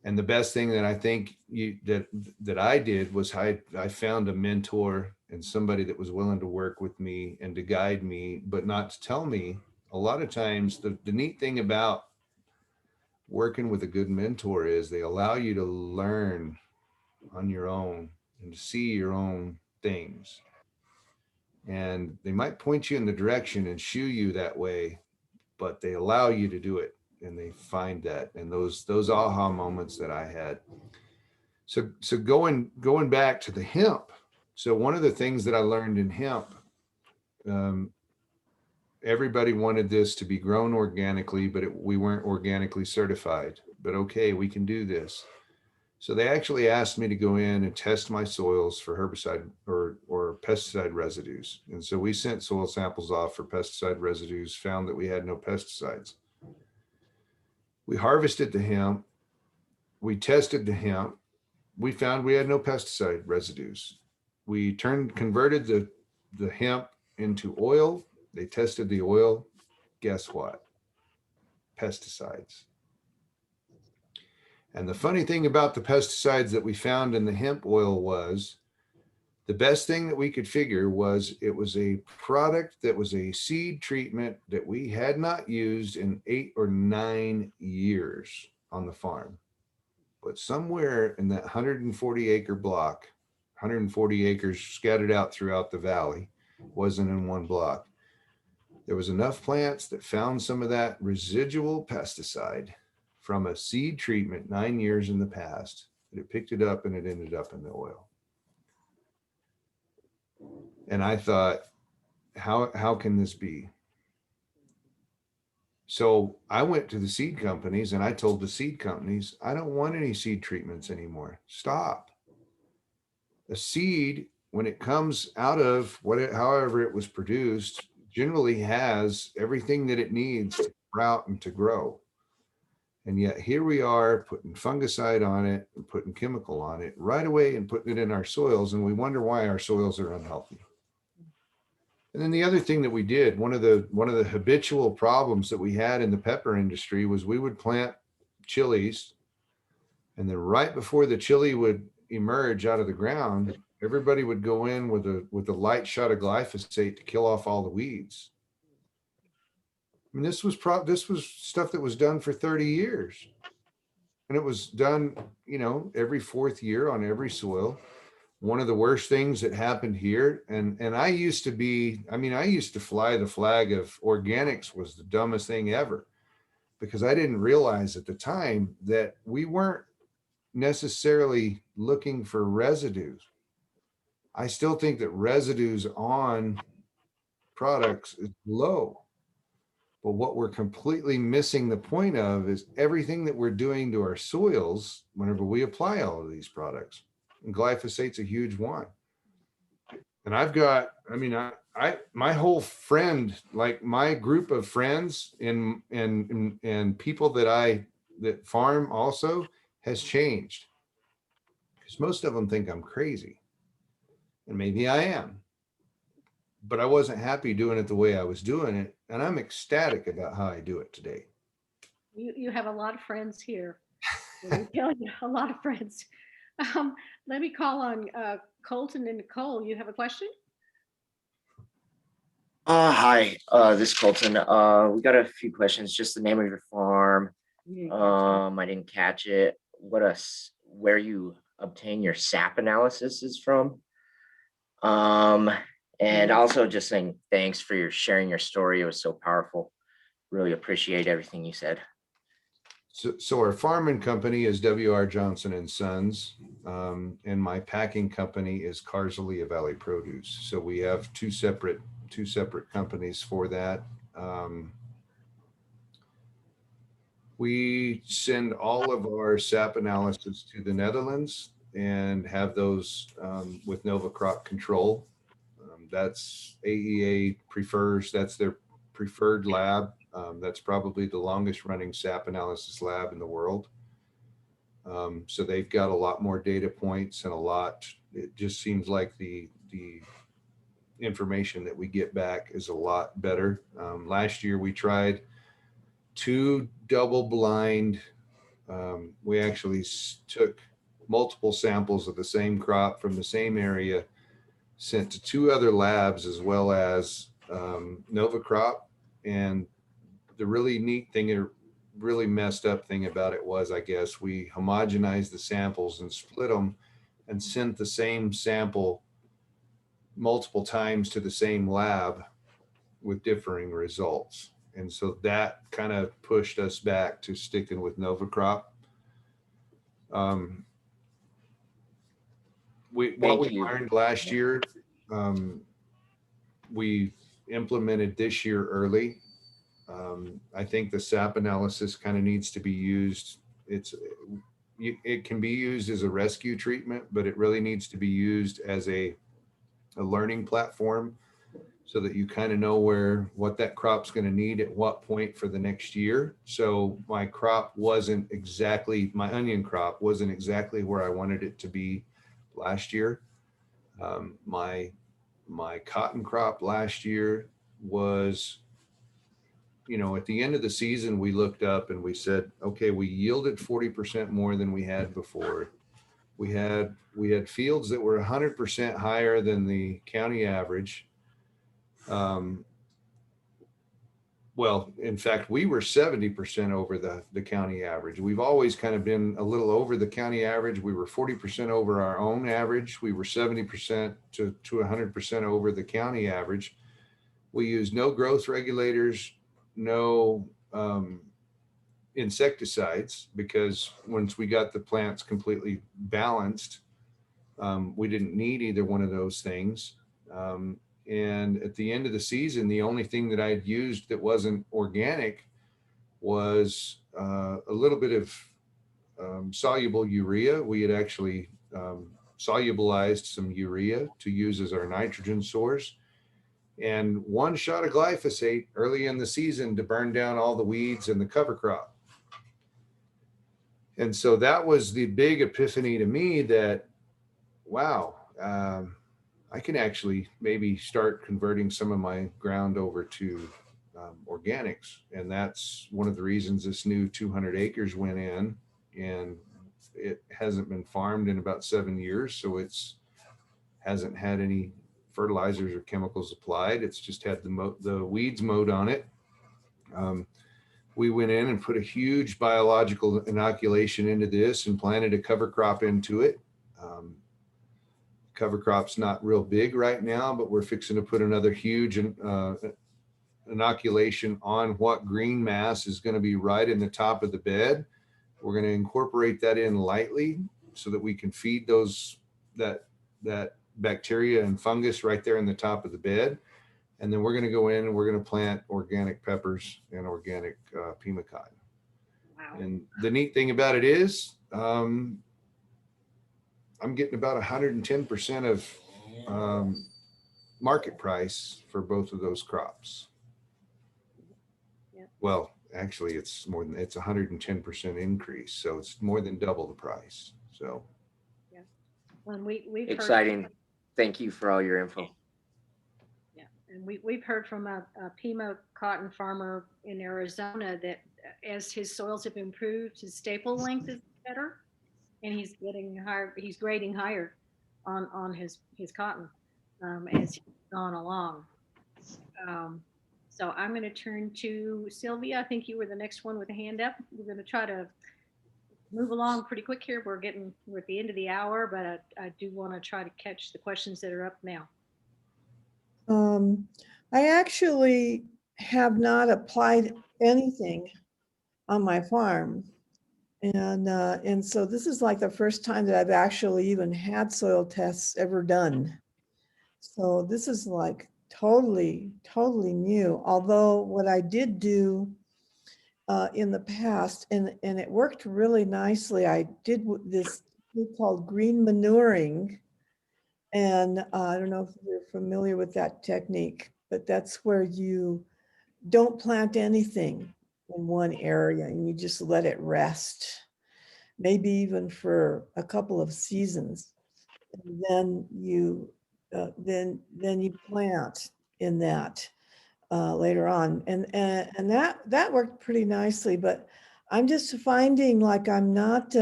Speaker 1: And the best thing that I think that I did was I found a mentor and somebody that was willing to work with me and to guide me, but not to tell me. A lot of times, the neat thing about working with a good mentor is they allow you to learn on your own and to see your own things. And they might point you in the direction and shoo you that way, but they allow you to do it, and they find that. And those aha moments that I had. So going back to the hemp. So one of the things that I learned in hemp, um, everybody wanted this to be grown organically, but we weren't organically certified. But okay, we can do this. So they actually asked me to go in and test my soils for herbicide or pesticide residues. And so we sent soil samples off for pesticide residues, found that we had no pesticides. We harvested the hemp, we tested the hemp, we found we had no pesticide residues. We converted the hemp into oil. They tested the oil. Guess what? Pesticides. And the funny thing about the pesticides that we found in the hemp oil was the best thing that we could figure was it was a product that was a seed treatment that we had not used in 8 or 9 years on the farm. But somewhere in that 140-acre block, 140 acres scattered out throughout the valley, wasn't in one block. There was enough plants that found some of that residual pesticide from a seed treatment 9 years in the past that it picked it up and it ended up in the oil. And I thought, how can this be? So I went to the seed companies and I told the seed companies, I don't want any seed treatments anymore. Stop. A seed, when it comes out of however it was produced, generally has everything that it needs to sprout and to grow. And yet here we are putting fungicide on it and putting chemical on it right away and putting it in our soils. And we wonder why our soils are unhealthy. And then the other thing that we did, one of the habitual problems that we had in the pepper industry was we would plant chilies, and then right before the chili would emerge out of the ground, everybody would go in with a light shot of glyphosate to kill off all the weeds. I mean, this was stuff that was done for 30 years. And it was done, every fourth year on every soil. One of the worst things that happened here, and I used to fly the flag of organics was the dumbest thing ever, because I didn't realize at the time that we weren't necessarily looking for residues. I still think that residues on products is low. But what we're completely missing the point of is everything that we're doing to our soils whenever we apply all of these products. And glyphosate's a huge one. And I've got, my whole friend, like my group of friends and people that farm also has changed, because most of them think I'm crazy, and maybe I am, but I wasn't happy doing it the way I was doing it. And I'm ecstatic about how I do it today.
Speaker 2: You have a lot of friends here. Let me tell you, a lot of friends. Um, Let me call on Colton and Nicole. You have a question?
Speaker 3: Hi, this is Colton. We got a few questions. Just the name of your farm. I didn't catch it. Where you obtain your sap analysis is from. And also just saying thanks for sharing your story. It was so powerful. Really appreciate everything you said.
Speaker 1: So our farming company is W.R. Johnson and Sons, and my packing company is Carzalia Valley Produce. So we have two separate companies for that. We send all of our sap analysis to the Netherlands and have those with Nova Crop Control. That's AEA prefers, that's their preferred lab. That's probably the longest running sap analysis lab in the world. So they've got a lot more data points and it just seems like the information that we get back is a lot better. Last year we tried 2 double blind. We actually took multiple samples of the same crop from the same area, sent to 2 other labs as well as Nova Crop. And the really neat thing, really messed up thing about it was, I guess, we homogenized the samples and split them and sent the same sample multiple times to the same lab with differing results. And so that kind of pushed us back to sticking with Nova Crop. What we learned last year, we implemented this year early. I think the SAP analysis kind of needs to be used. It can be used as a rescue treatment, but it really needs to be used as a learning platform so that you kind of know what that crop's going to need at what point for the next year. So my onion crop wasn't exactly where I wanted it to be last year. My cotton crop last year was, at the end of the season, we looked up and we said, okay, we yielded 40% more than we had before. We had fields that were 100% higher than the county average. Well, in fact, we were 70% over the county average. We've always kind of been a little over the county average. We were 40% over our own average. We were 70% to 100% over the county average. We used no growth regulators, no insecticides, because once we got the plants completely balanced, we didn't need either one of those things. And at the end of the season, the only thing that I had used that wasn't organic was a little bit of soluble urea. We had actually solubilized some urea to use as our nitrogen source, and 1 shot of glyphosate early in the season to burn down all the weeds and the cover crop. And so that was the big epiphany to me that, wow, I can actually maybe start converting some of my ground over to organics. And that's one of the reasons this new 200 acres went in, and it hasn't been farmed in about 7 years. So it's hasn't had any fertilizers or chemicals applied. It's just had the weeds mowed on it. We went in and put a huge biological inoculation into this and planted a cover crop into it. Cover crop's not real big right now, but we're fixing to put another huge inoculation on what green mass is going to be right in the top of the bed. We're going to incorporate that in lightly so that we can feed that bacteria and fungus right there in the top of the bed. And then we're going to go in and we're going to plant organic peppers and organic pima cotton. Wow. And the neat thing about it is, I'm getting about 110% of market price for both of those crops. Yeah. Well, actually, it's 110% increase, so it's more than double the price. So,
Speaker 2: yeah, when we've
Speaker 3: exciting. Thank you for all your info.
Speaker 2: Yeah, and we've heard from a Pima cotton farmer in Arizona that as his soils have improved, his staple length is better. And he's getting higher, he's grading higher on his cotton as he's gone along. So I'm going to turn to Sylvia. I think you were the next one with a hand up. We're going to try to move along pretty quick here. We're at the end of the hour, but I do want to try to catch the questions that are up now.
Speaker 4: I actually have not applied anything on my farm And so this is like the first time that I've actually even had soil tests ever done. So this is like totally new. Although what I did do in the past, and it worked really nicely. I did this called green manuring. And I don't know if you're familiar with that technique, but that's where you don't plant anything in one area and you just let it rest, maybe even for a couple of seasons. And then you plant in that later on, and that worked pretty nicely. But I'm just finding like I'm not.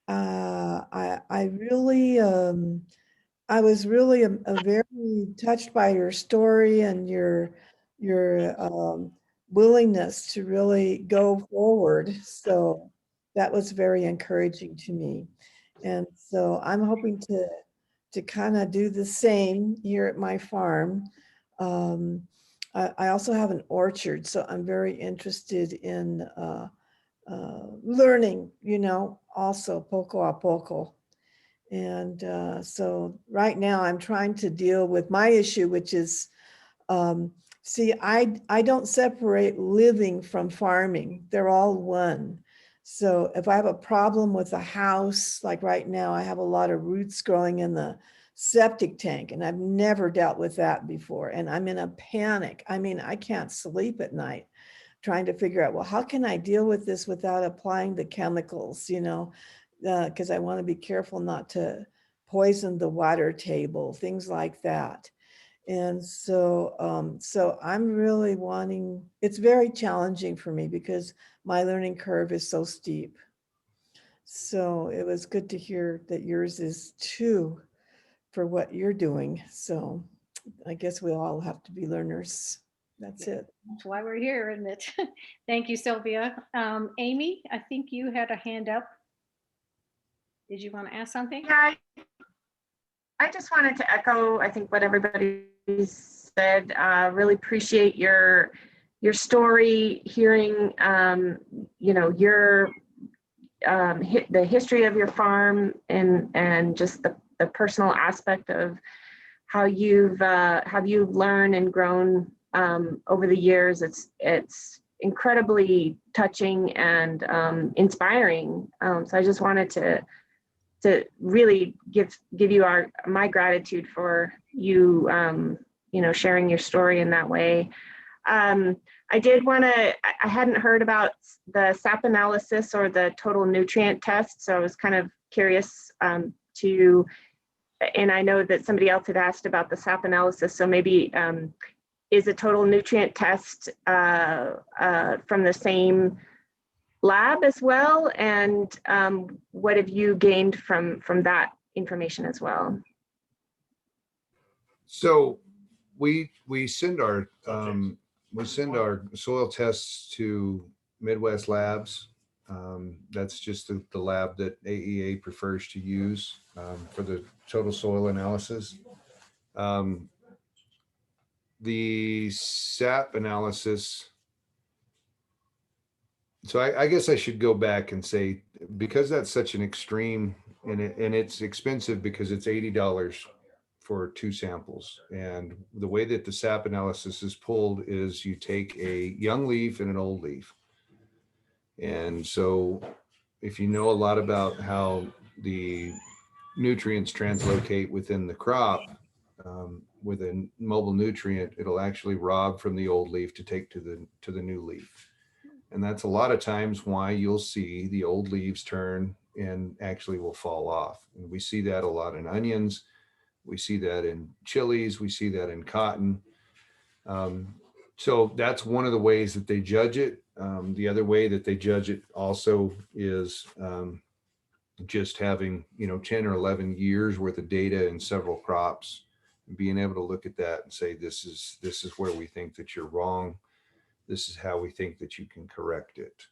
Speaker 4: I really. I was really very touched by your story and your willingness to really go forward. So that was very encouraging to me. And so I'm hoping to kind of do the same here at my farm. I also have an orchard, so I'm very interested in learning, also poco a poco. And so right now I'm trying to deal with my issue, which is, see, I don't separate living from farming. They're all one. So if I have a problem with a house, like right now, I have a lot of roots growing in the septic tank, and I've never dealt with that before. And I'm in a panic. I mean, I can't sleep at night trying to figure out, well, how can I deal with this without applying the chemicals, because I want to be careful not to poison the water table, things like that. And so I'm really wanting, it's very challenging for me because my learning curve is so steep. So it was good to hear that yours is too for what you're doing. So I guess we all have to be learners. That's it.
Speaker 2: That's why we're here, isn't it? Thank you, Sylvia. Amy, I think you had a hand up. Did you want to ask something?
Speaker 5: Yeah, I just wanted to echo, I think, what everybody said. Really appreciate your story, hearing, your the history of your farm and just the personal aspect of how you've learned and grown over the years. It's incredibly touching and inspiring. So I just wanted to really give you my gratitude for you sharing your story in that way. I did want to, I hadn't heard about the SAP analysis or the total nutrient test, so I was kind of curious and I know that somebody else had asked about the SAP analysis, so maybe is a total nutrient test from the same lab as well, and what have you gained from that information as well?
Speaker 1: So we send our soil tests to Midwest Labs. That's just the lab that AEA prefers to use for the total soil analysis. The SAP analysis. So I guess I should go back and say, because that's such an extreme, and it's expensive because it's $80 for 2 samples. And the way that the SAP analysis is pulled is you take a young leaf and an old leaf. And so if you know a lot about how the nutrients translocate within the crop, with a mobile nutrient, it'll actually rob from the old leaf to take to the new leaf. And that's a lot of times why you'll see the old leaves turn and actually will fall off. And we see that a lot in onions. We see that in chilies. We see that in cotton. So that's one of the ways that they judge it. The other way that they judge it also is just having 10 or 11 years worth of data in several crops, and being able to look at that and say, this is where we think that you're wrong. This is how we think that you can correct it.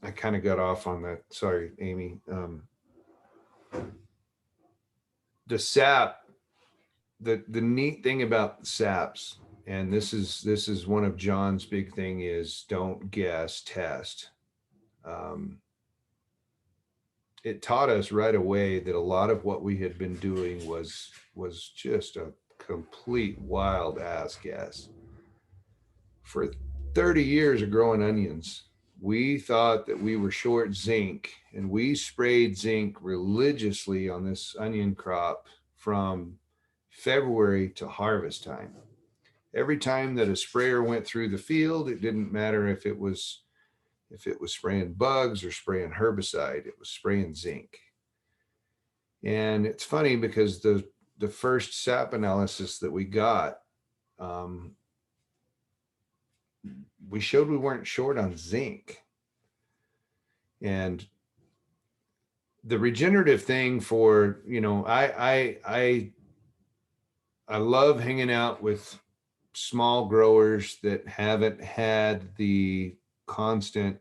Speaker 1: I kind of got off on that. Sorry, Amy. The SAP, the neat thing about SAPs and this is one of John's big thing is don't guess, test. It taught us right away that a lot of what we had been doing was just a complete wild ass guess. For 30 years of growing onions, we thought that we were short zinc, and we sprayed zinc religiously on this onion crop from February to harvest time. Every time that a sprayer went through the field, it didn't matter if it was spraying bugs or spraying herbicide, it was spraying zinc. And it's funny because the first sap analysis that we got, we showed we weren't short on zinc. And the regenerative thing for, you know, I love hanging out with small growers that haven't had the constant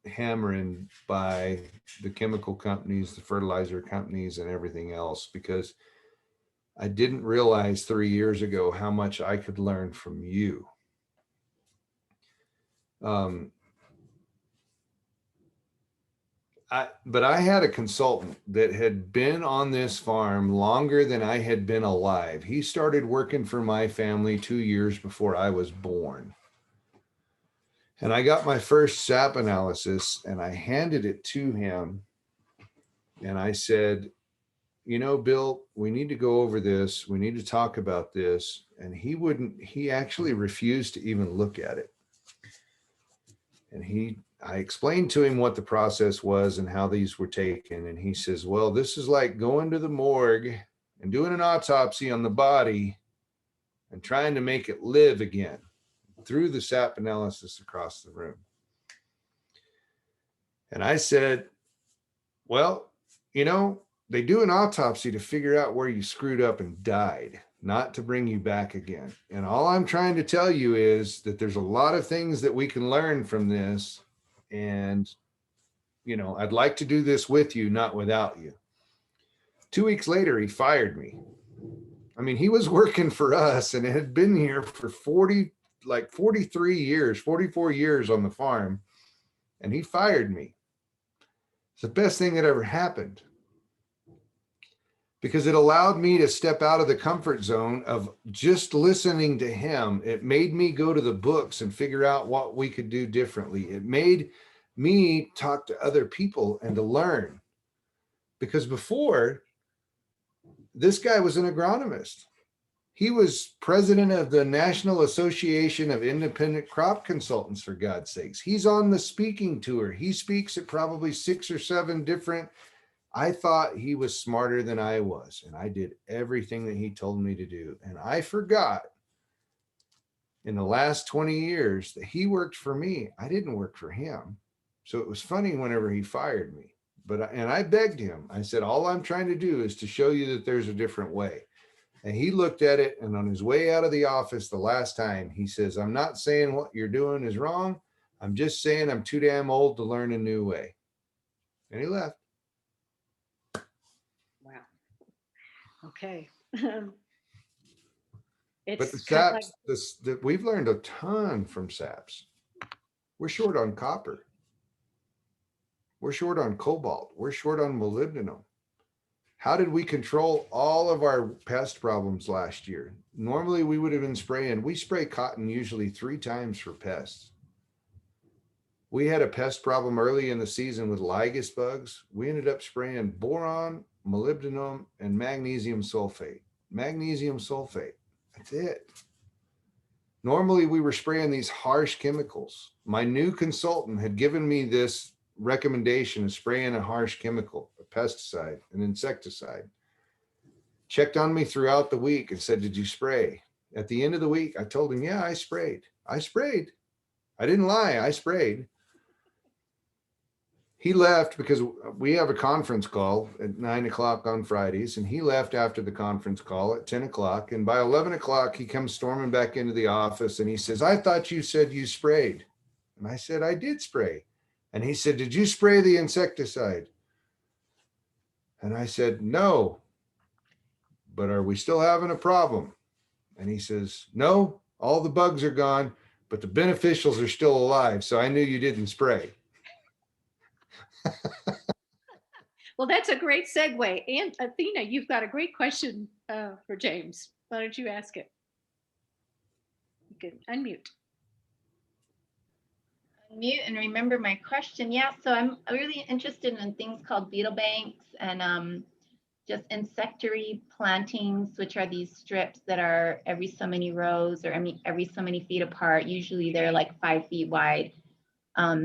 Speaker 1: hammering by the chemical companies, the fertilizer companies, and everything else, because I didn't realize 3 years ago how much I could learn from you. But I had a consultant that had been on this farm longer than I had been alive. He started working for my family 2 years before I was born. And I got my first sap analysis and I handed it to him. And I said, you know, Bill, we need to go over this. We need to talk about this. And he actually refused to even look at it. And I explained to him what the process was and how these were taken. And he says, well, this is like going to the morgue and doing an autopsy on the body and trying to make it live again. Threw the sap analysis across the room. And I said, well, you know, they do an autopsy to figure out where you screwed up and died, not to bring you back again. And all I'm trying to tell you is that there's a lot of things that we can learn from this. And, you know, I'd like to do this with you, not without you. 2 weeks later, he fired me. I mean, he was working for us and had been here for 43 years, 44 years on the farm. And he fired me. It's the best thing that ever happened, because it allowed me to step out of the comfort zone of just listening to him. It made me go to the books and figure out what we could do differently. It made me talk to other people and to learn. Because before, this guy was an agronomist. He was president of the National Association of Independent Crop Consultants, for God's sakes. He's on the speaking tour. He speaks at probably 6 or 7 different. I thought he was smarter than I was, and I did everything that he told me to do. And I forgot in the last 20 years that he worked for me. I didn't work for him. So it was funny whenever he fired me. And I begged him. I said, all I'm trying to do is to show you that there's a different way. And he looked at it, and on his way out of the office the last time, he says, I'm not saying what you're doing is wrong. I'm just saying I'm too damn old to learn a new way. And he left.
Speaker 2: Wow. Okay.
Speaker 1: But the
Speaker 2: It's kind of
Speaker 1: saps, we've learned a ton from saps. We're short on copper. We're short on cobalt. We're short on molybdenum. How did we control all of our pest problems last year? Normally we would have been spraying. We spray cotton usually 3 times for pests. We had a pest problem early in the season with lygus bugs. We ended up spraying boron, molybdenum, and magnesium sulfate. Magnesium sulfate. That's it. Normally we were spraying these harsh chemicals. My new consultant had given me this recommendation of spraying a harsh chemical, a pesticide, an insecticide. Checked on me throughout the week and said, did you spray? At the end of the week, I told him, yeah, I sprayed. I didn't lie. I sprayed. He left because we have a conference call at 9 o'clock on Fridays, and he left after the conference call at 10 o'clock. And by 11 o'clock, he comes storming back into the office and he says, I thought you said you sprayed. And I said, I did spray. And he said, did you spray the insecticide? And I said, no, but are we still having a problem? And he says, no, all the bugs are gone, but the beneficials are still alive. So I knew you didn't spray.
Speaker 2: Well, that's a great segue. And Athena, you've got a great question for James. Why don't you ask it? You can unmute.
Speaker 6: Mute and remember my question. Yeah, so I'm really interested in things called beetle banks and just insectary plantings, which are these strips that are every so many rows or every so many feet apart. Usually they're like 5 feet wide.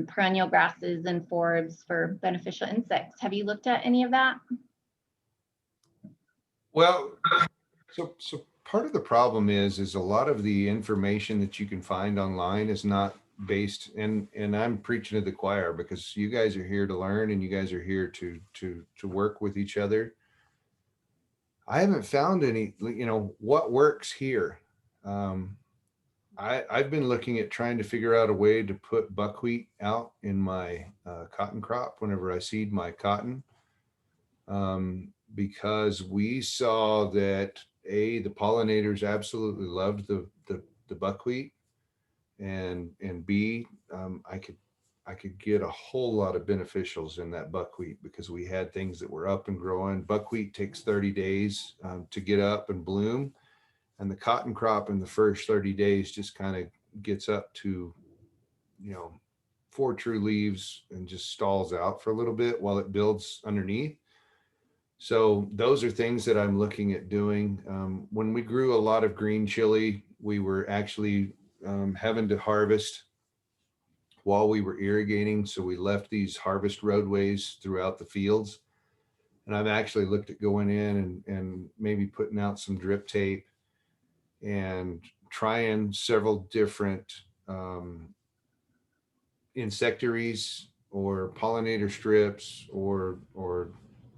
Speaker 6: Perennial grasses and forbs for beneficial insects. Have you looked at any of that?
Speaker 1: Well, so part of the problem is a lot of the information that you can find online is not based, and I'm preaching to the choir because you guys are here to learn and you guys are here to work with each other. I haven't found any, what works here. I've been looking at trying to figure out a way to put buckwheat out in my cotton crop whenever I seed my cotton. Because we saw that the pollinators absolutely loved the buckwheat, and B, I could get a whole lot of beneficials in that buckwheat because we had things that were up and growing. Buckwheat takes 30 days to get up and bloom, and the cotton crop in the first 30 days just kind of gets up to 4 true leaves and just stalls out for a little bit while it builds underneath. So those are things that I'm looking at doing. When we grew a lot of green chili, we were actually having to harvest while we were irrigating. So we left these harvest roadways throughout the fields. And I've actually looked at going in and maybe putting out some drip tape and trying several different insectaries or pollinator strips or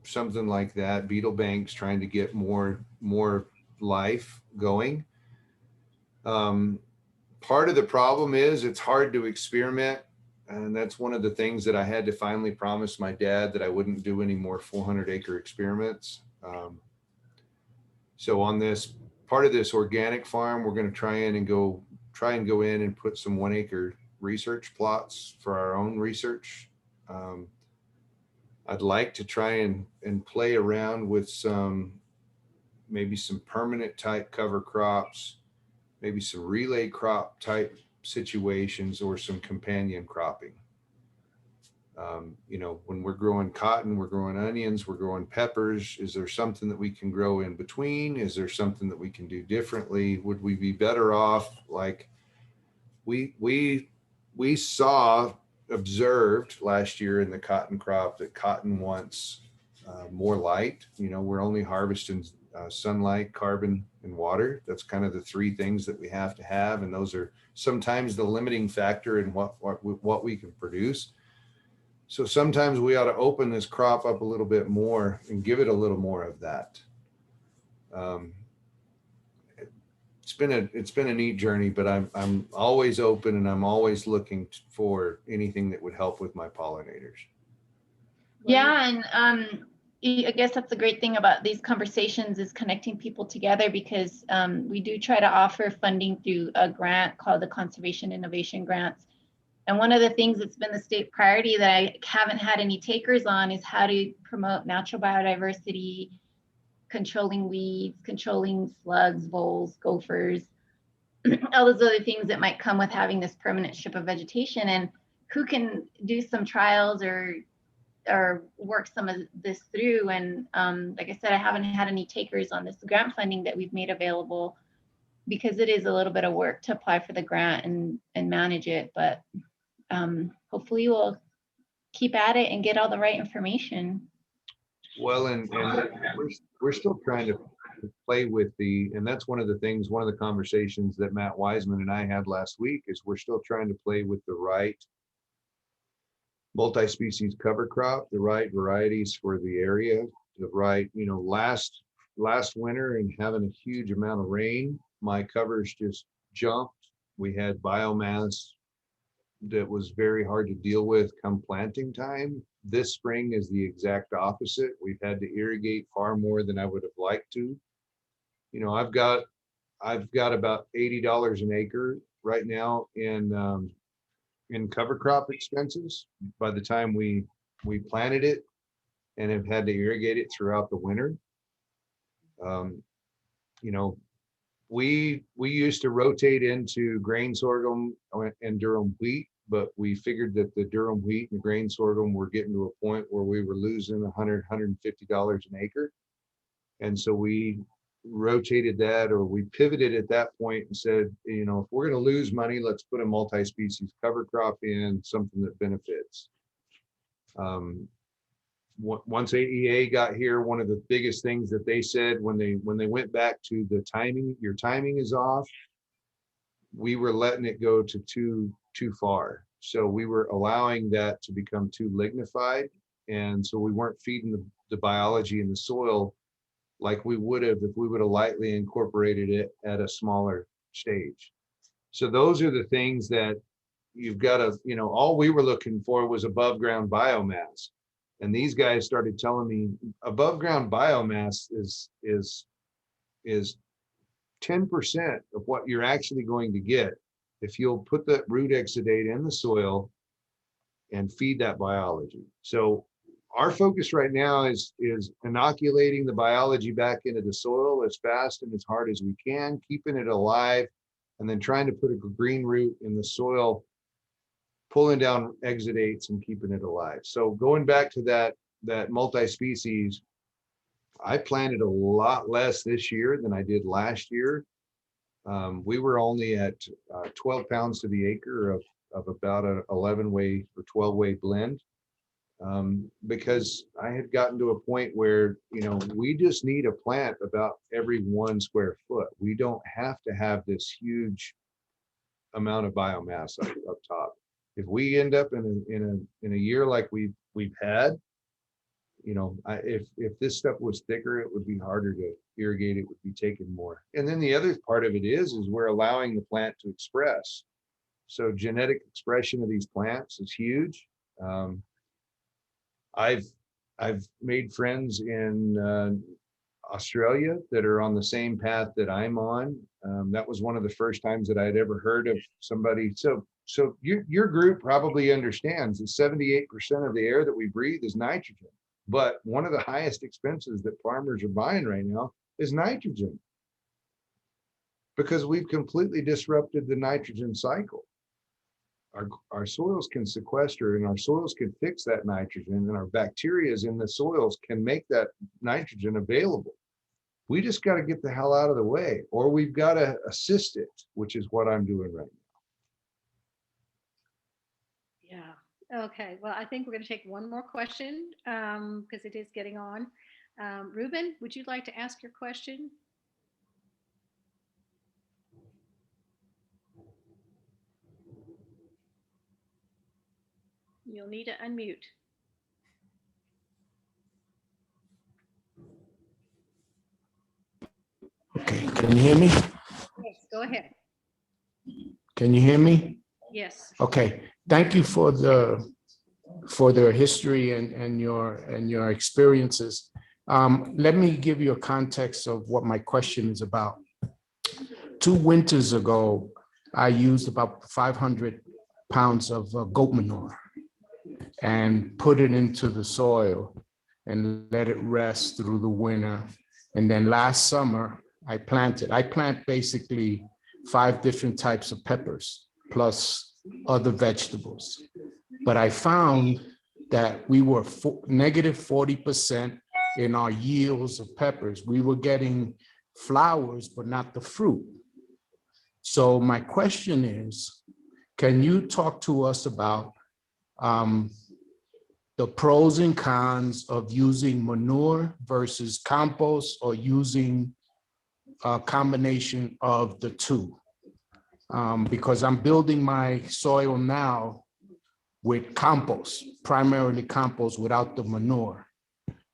Speaker 1: something like that, beetle banks, trying to get more life going. Part of the problem is it's hard to experiment, and that's one of the things that I had to finally promise my dad, that I wouldn't do any more 400-acre experiments. So on this part of this organic farm, we're going to try and go in and put some 1-acre research plots for our own research. I'd like to try and play around with maybe some permanent type cover crops, maybe some relay crop type situations, or some companion cropping. When we're growing cotton, we're growing onions, we're growing peppers. Is there something that we can grow in between? Is there something that we can do differently? Would we be better off? Like we observed last year in the cotton crop that cotton wants more light. We're only harvesting sunlight, carbon, and water. That's kind of the 3 things that we have to have, and those are sometimes the limiting factor in what we can produce. So sometimes we ought to open this crop up a little bit more and give it a little more of that. It's been a neat journey, but I'm always open, and I'm always looking for anything that would help with my pollinators.
Speaker 6: Yeah, and I guess that's the great thing about these conversations, is connecting people together, because we do try to offer funding through a grant called the Conservation Innovation Grants. And one of the things that's been the state priority that I haven't had any takers on is how to promote natural biodiversity, controlling weeds, controlling slugs, voles, gophers, all those other things that might come with having this permanent strip of vegetation, and who can do some trials or work some of this through. And like I said, I haven't had any takers on this grant funding that we've made available, because it is a little bit of work to apply for the grant and manage it. But hopefully we'll keep at it and get all the right information.
Speaker 1: Well, and we're still trying to play with and that's one of the conversations that Matt Wiseman and I had last week, is we're still trying to play with the right multi-species cover crop, the right varieties for the area, the right, last winter and having a huge amount of rain, my covers just jumped. We had biomass that was very hard to deal with come planting time. This spring is the exact opposite. We've had to irrigate far more than I would have liked to. I've got I've got about $80 an acre right now in cover crop expenses by the time we planted it and have had to irrigate it throughout the winter. You know, we used to rotate into grain sorghum and durum wheat, but we figured that the durum wheat and the grain sorghum were getting to a point where we were losing $150 an acre. And so we rotated that, or we pivoted at that point and said, you know, if we're going to lose money, let's put a multi-species cover crop in, something that benefits. Once AEA got here, one of the biggest things that they said when they went back to the timing, your timing is off, we were letting it go to too far. So we were allowing that to become too lignified. And so we weren't feeding the biology in the soil like we would have if we would have lightly incorporated it at a smaller stage. So those are the things that you've got to, you know, all we were looking for was above ground biomass. And these guys started telling me above ground biomass is 10% of what you're actually going to get if you'll put that root exudate in the soil and feed that biology. So our focus right now is inoculating the biology back into the soil as fast and as hard as we can, keeping it alive, and then trying to put a green root in the soil, pulling down exudates and keeping it alive. So going back to that multi-species, I planted a lot less this year than I did last year. We were only at 12 pounds to the acre of about an 11-way or 12-way blend. Because I had gotten to a point where, you know, we just need a plant about every 1 square foot. We don't have to have this huge amount of biomass up top. If we end up in a year like we've had, you know, if this stuff was thicker, it would be harder to irrigate. It would be taking more. And then the other part of it is we're allowing the plant to express. So genetic expression of these plants is huge. I've made friends in Australia that are on the same path that I'm on. That was one of the first times that I'd ever heard of somebody. So your group probably understands that 78% of the air that we breathe is nitrogen. But one of the highest expenses that farmers are buying right now is nitrogen, because we've completely disrupted the nitrogen cycle. Our soils can sequester, and our soils can fix that nitrogen, and our bacteria in the soils can make that nitrogen available. We just got to get the hell out of the way, or we've got to assist it, which is what I'm doing right now.
Speaker 2: Yeah. Okay. Well, I think we're going to take one more question because it is getting on. Ruben, would you like to ask your question? You'll need to unmute.
Speaker 7: Okay, can you hear me?
Speaker 2: Yes, go ahead.
Speaker 7: Can you hear me?
Speaker 2: Yes.
Speaker 7: Okay, thank you for the history and your experiences. Let me give you a context of what my question is about. 2 winters ago, I used about 500 pounds of goat manure and put it into the soil and let it rest through the winter. And then last summer, I planted. I plant basically 5 different types of peppers plus other vegetables. But I found that we were negative 40% in our yields of peppers. We were getting flowers, but not the fruit. So my question is, can you talk to us about the pros and cons of using manure versus compost, or using a combination of the two? Because I'm building my soil now with compost, primarily compost without the manure.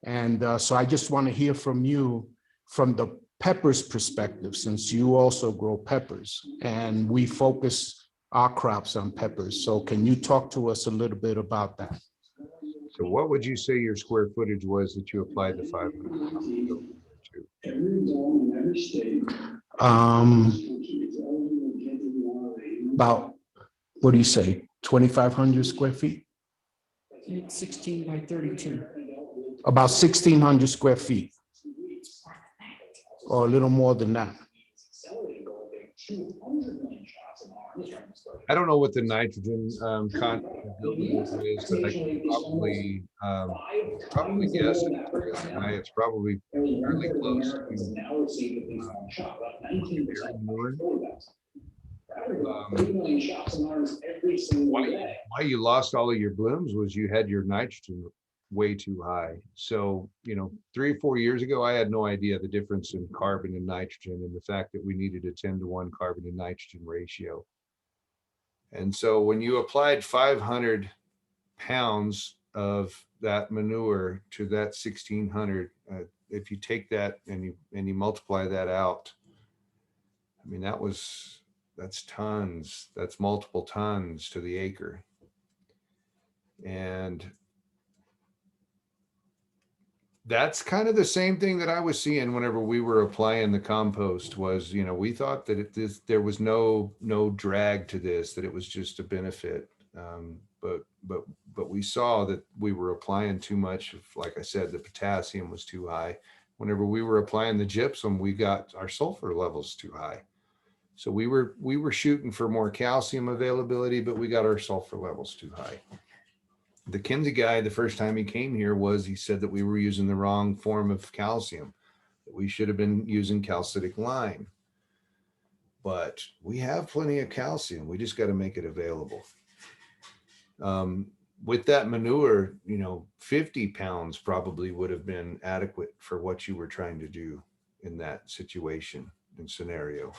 Speaker 7: And so I just want to hear from you from the peppers perspective, since you also grow peppers and we focus our crops on peppers. So can you talk to us a little bit about that?
Speaker 1: So what would you say your square footage was that you applied the 500 pounds to?
Speaker 7: About, what do you say, 2,500 square feet?
Speaker 8: 16 by 32.
Speaker 7: About 1,600 square feet. Or a little more than that.
Speaker 1: I don't know what the nitrogen content of building is, but I could probably guess it's probably fairly close to dairy manure. Why you lost all of your blooms was you had your nitrogen way too high. So, 3 or 4 years ago, I had no idea the difference in carbon and nitrogen and the fact that we needed a 10-to-1 carbon to nitrogen ratio. And so when you applied 500 pounds of that manure to that 1,600, if you take that and you multiply that out, I mean, that's tons, that's multiple tons to the acre. And that's kind of the same thing that I was seeing whenever we were applying the compost was, we thought that there was no drag to this, that it was just a benefit. But we saw that we were applying too much of, like I said, the potassium was too high. Whenever we were applying the gypsum, we got our sulfur levels too high. So we were shooting for more calcium availability, but we got our sulfur levels too high. The Kinsey guy, the first time he came here, he said that we were using the wrong form of calcium, that we should have been using calcitic lime. But we have plenty of calcium. We just got to make it available. With that manure, 50 pounds probably would have been adequate for what you were trying to do in that situation and scenario.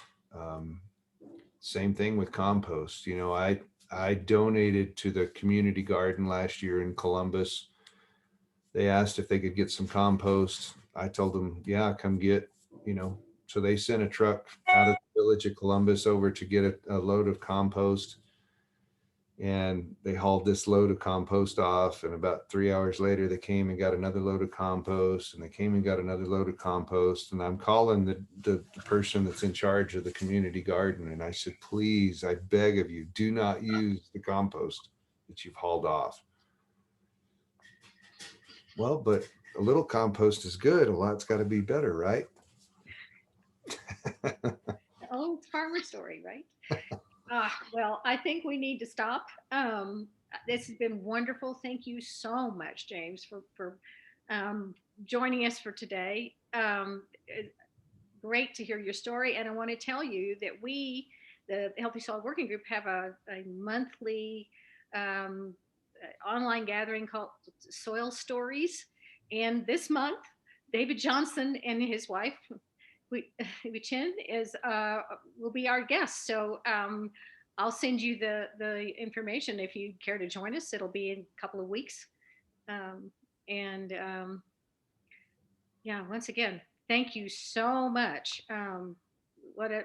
Speaker 1: Same thing with compost. I donated to the community garden last year in Columbus. They asked if they could get some compost. I told them, yeah, come get, so they sent a truck out of the village of Columbus over to get a load of compost. And they hauled this load of compost off. And about 3 hours later, they came and got another load of compost, and they came and got another load of compost. And I'm calling the person that's in charge of the community garden. And I said, please, I beg of you, do not use the compost that you've hauled off. Well, but a little compost is good. A lot's got to be better, right?
Speaker 2: The old farmer story, right? Well, I think we need to stop. This has been wonderful. Thank you so much, James, for joining us for today. Great to hear your story. And I want to tell you that we, the Healthy Soil Working Group, have a monthly online gathering called Soil Stories. And this month, David Johnson and his wife, Chin, will be our guest. So I'll send you the information if you care to join us. It'll be in a couple of weeks. Yeah, once again, thank you so much. What a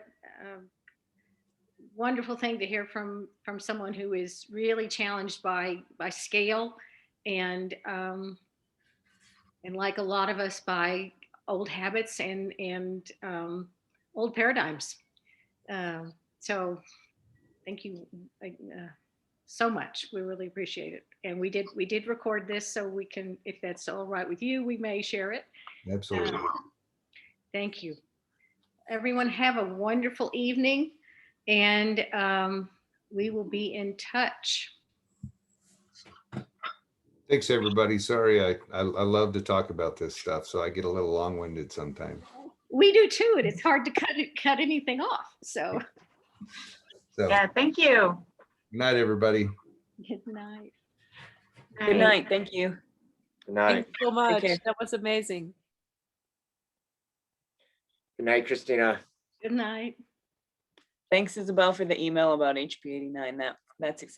Speaker 2: wonderful thing to hear from someone who is really challenged by scale and like a lot of us, by old habits and old paradigms. So thank you so much. We really appreciate it. And we did record this, so we can, if that's all right with you, we may share it.
Speaker 1: Absolutely.
Speaker 2: Thank you. Everyone have a wonderful evening, and we will be in touch.
Speaker 1: Thanks, everybody. Sorry, I love to talk about this stuff, so I get a little long-winded sometimes.
Speaker 2: We do too, and it's hard to cut anything off. So
Speaker 5: Yeah, thank you.
Speaker 1: Good night, everybody.
Speaker 2: good night.
Speaker 8: Good night. Thank you.
Speaker 3: Good night.
Speaker 8: Thanks so much.
Speaker 9: care.
Speaker 8: That was amazing.
Speaker 3: Good night, Christina.
Speaker 2: Good night.
Speaker 9: Thanks, Isabel, for the email about HB 89. That's exciting.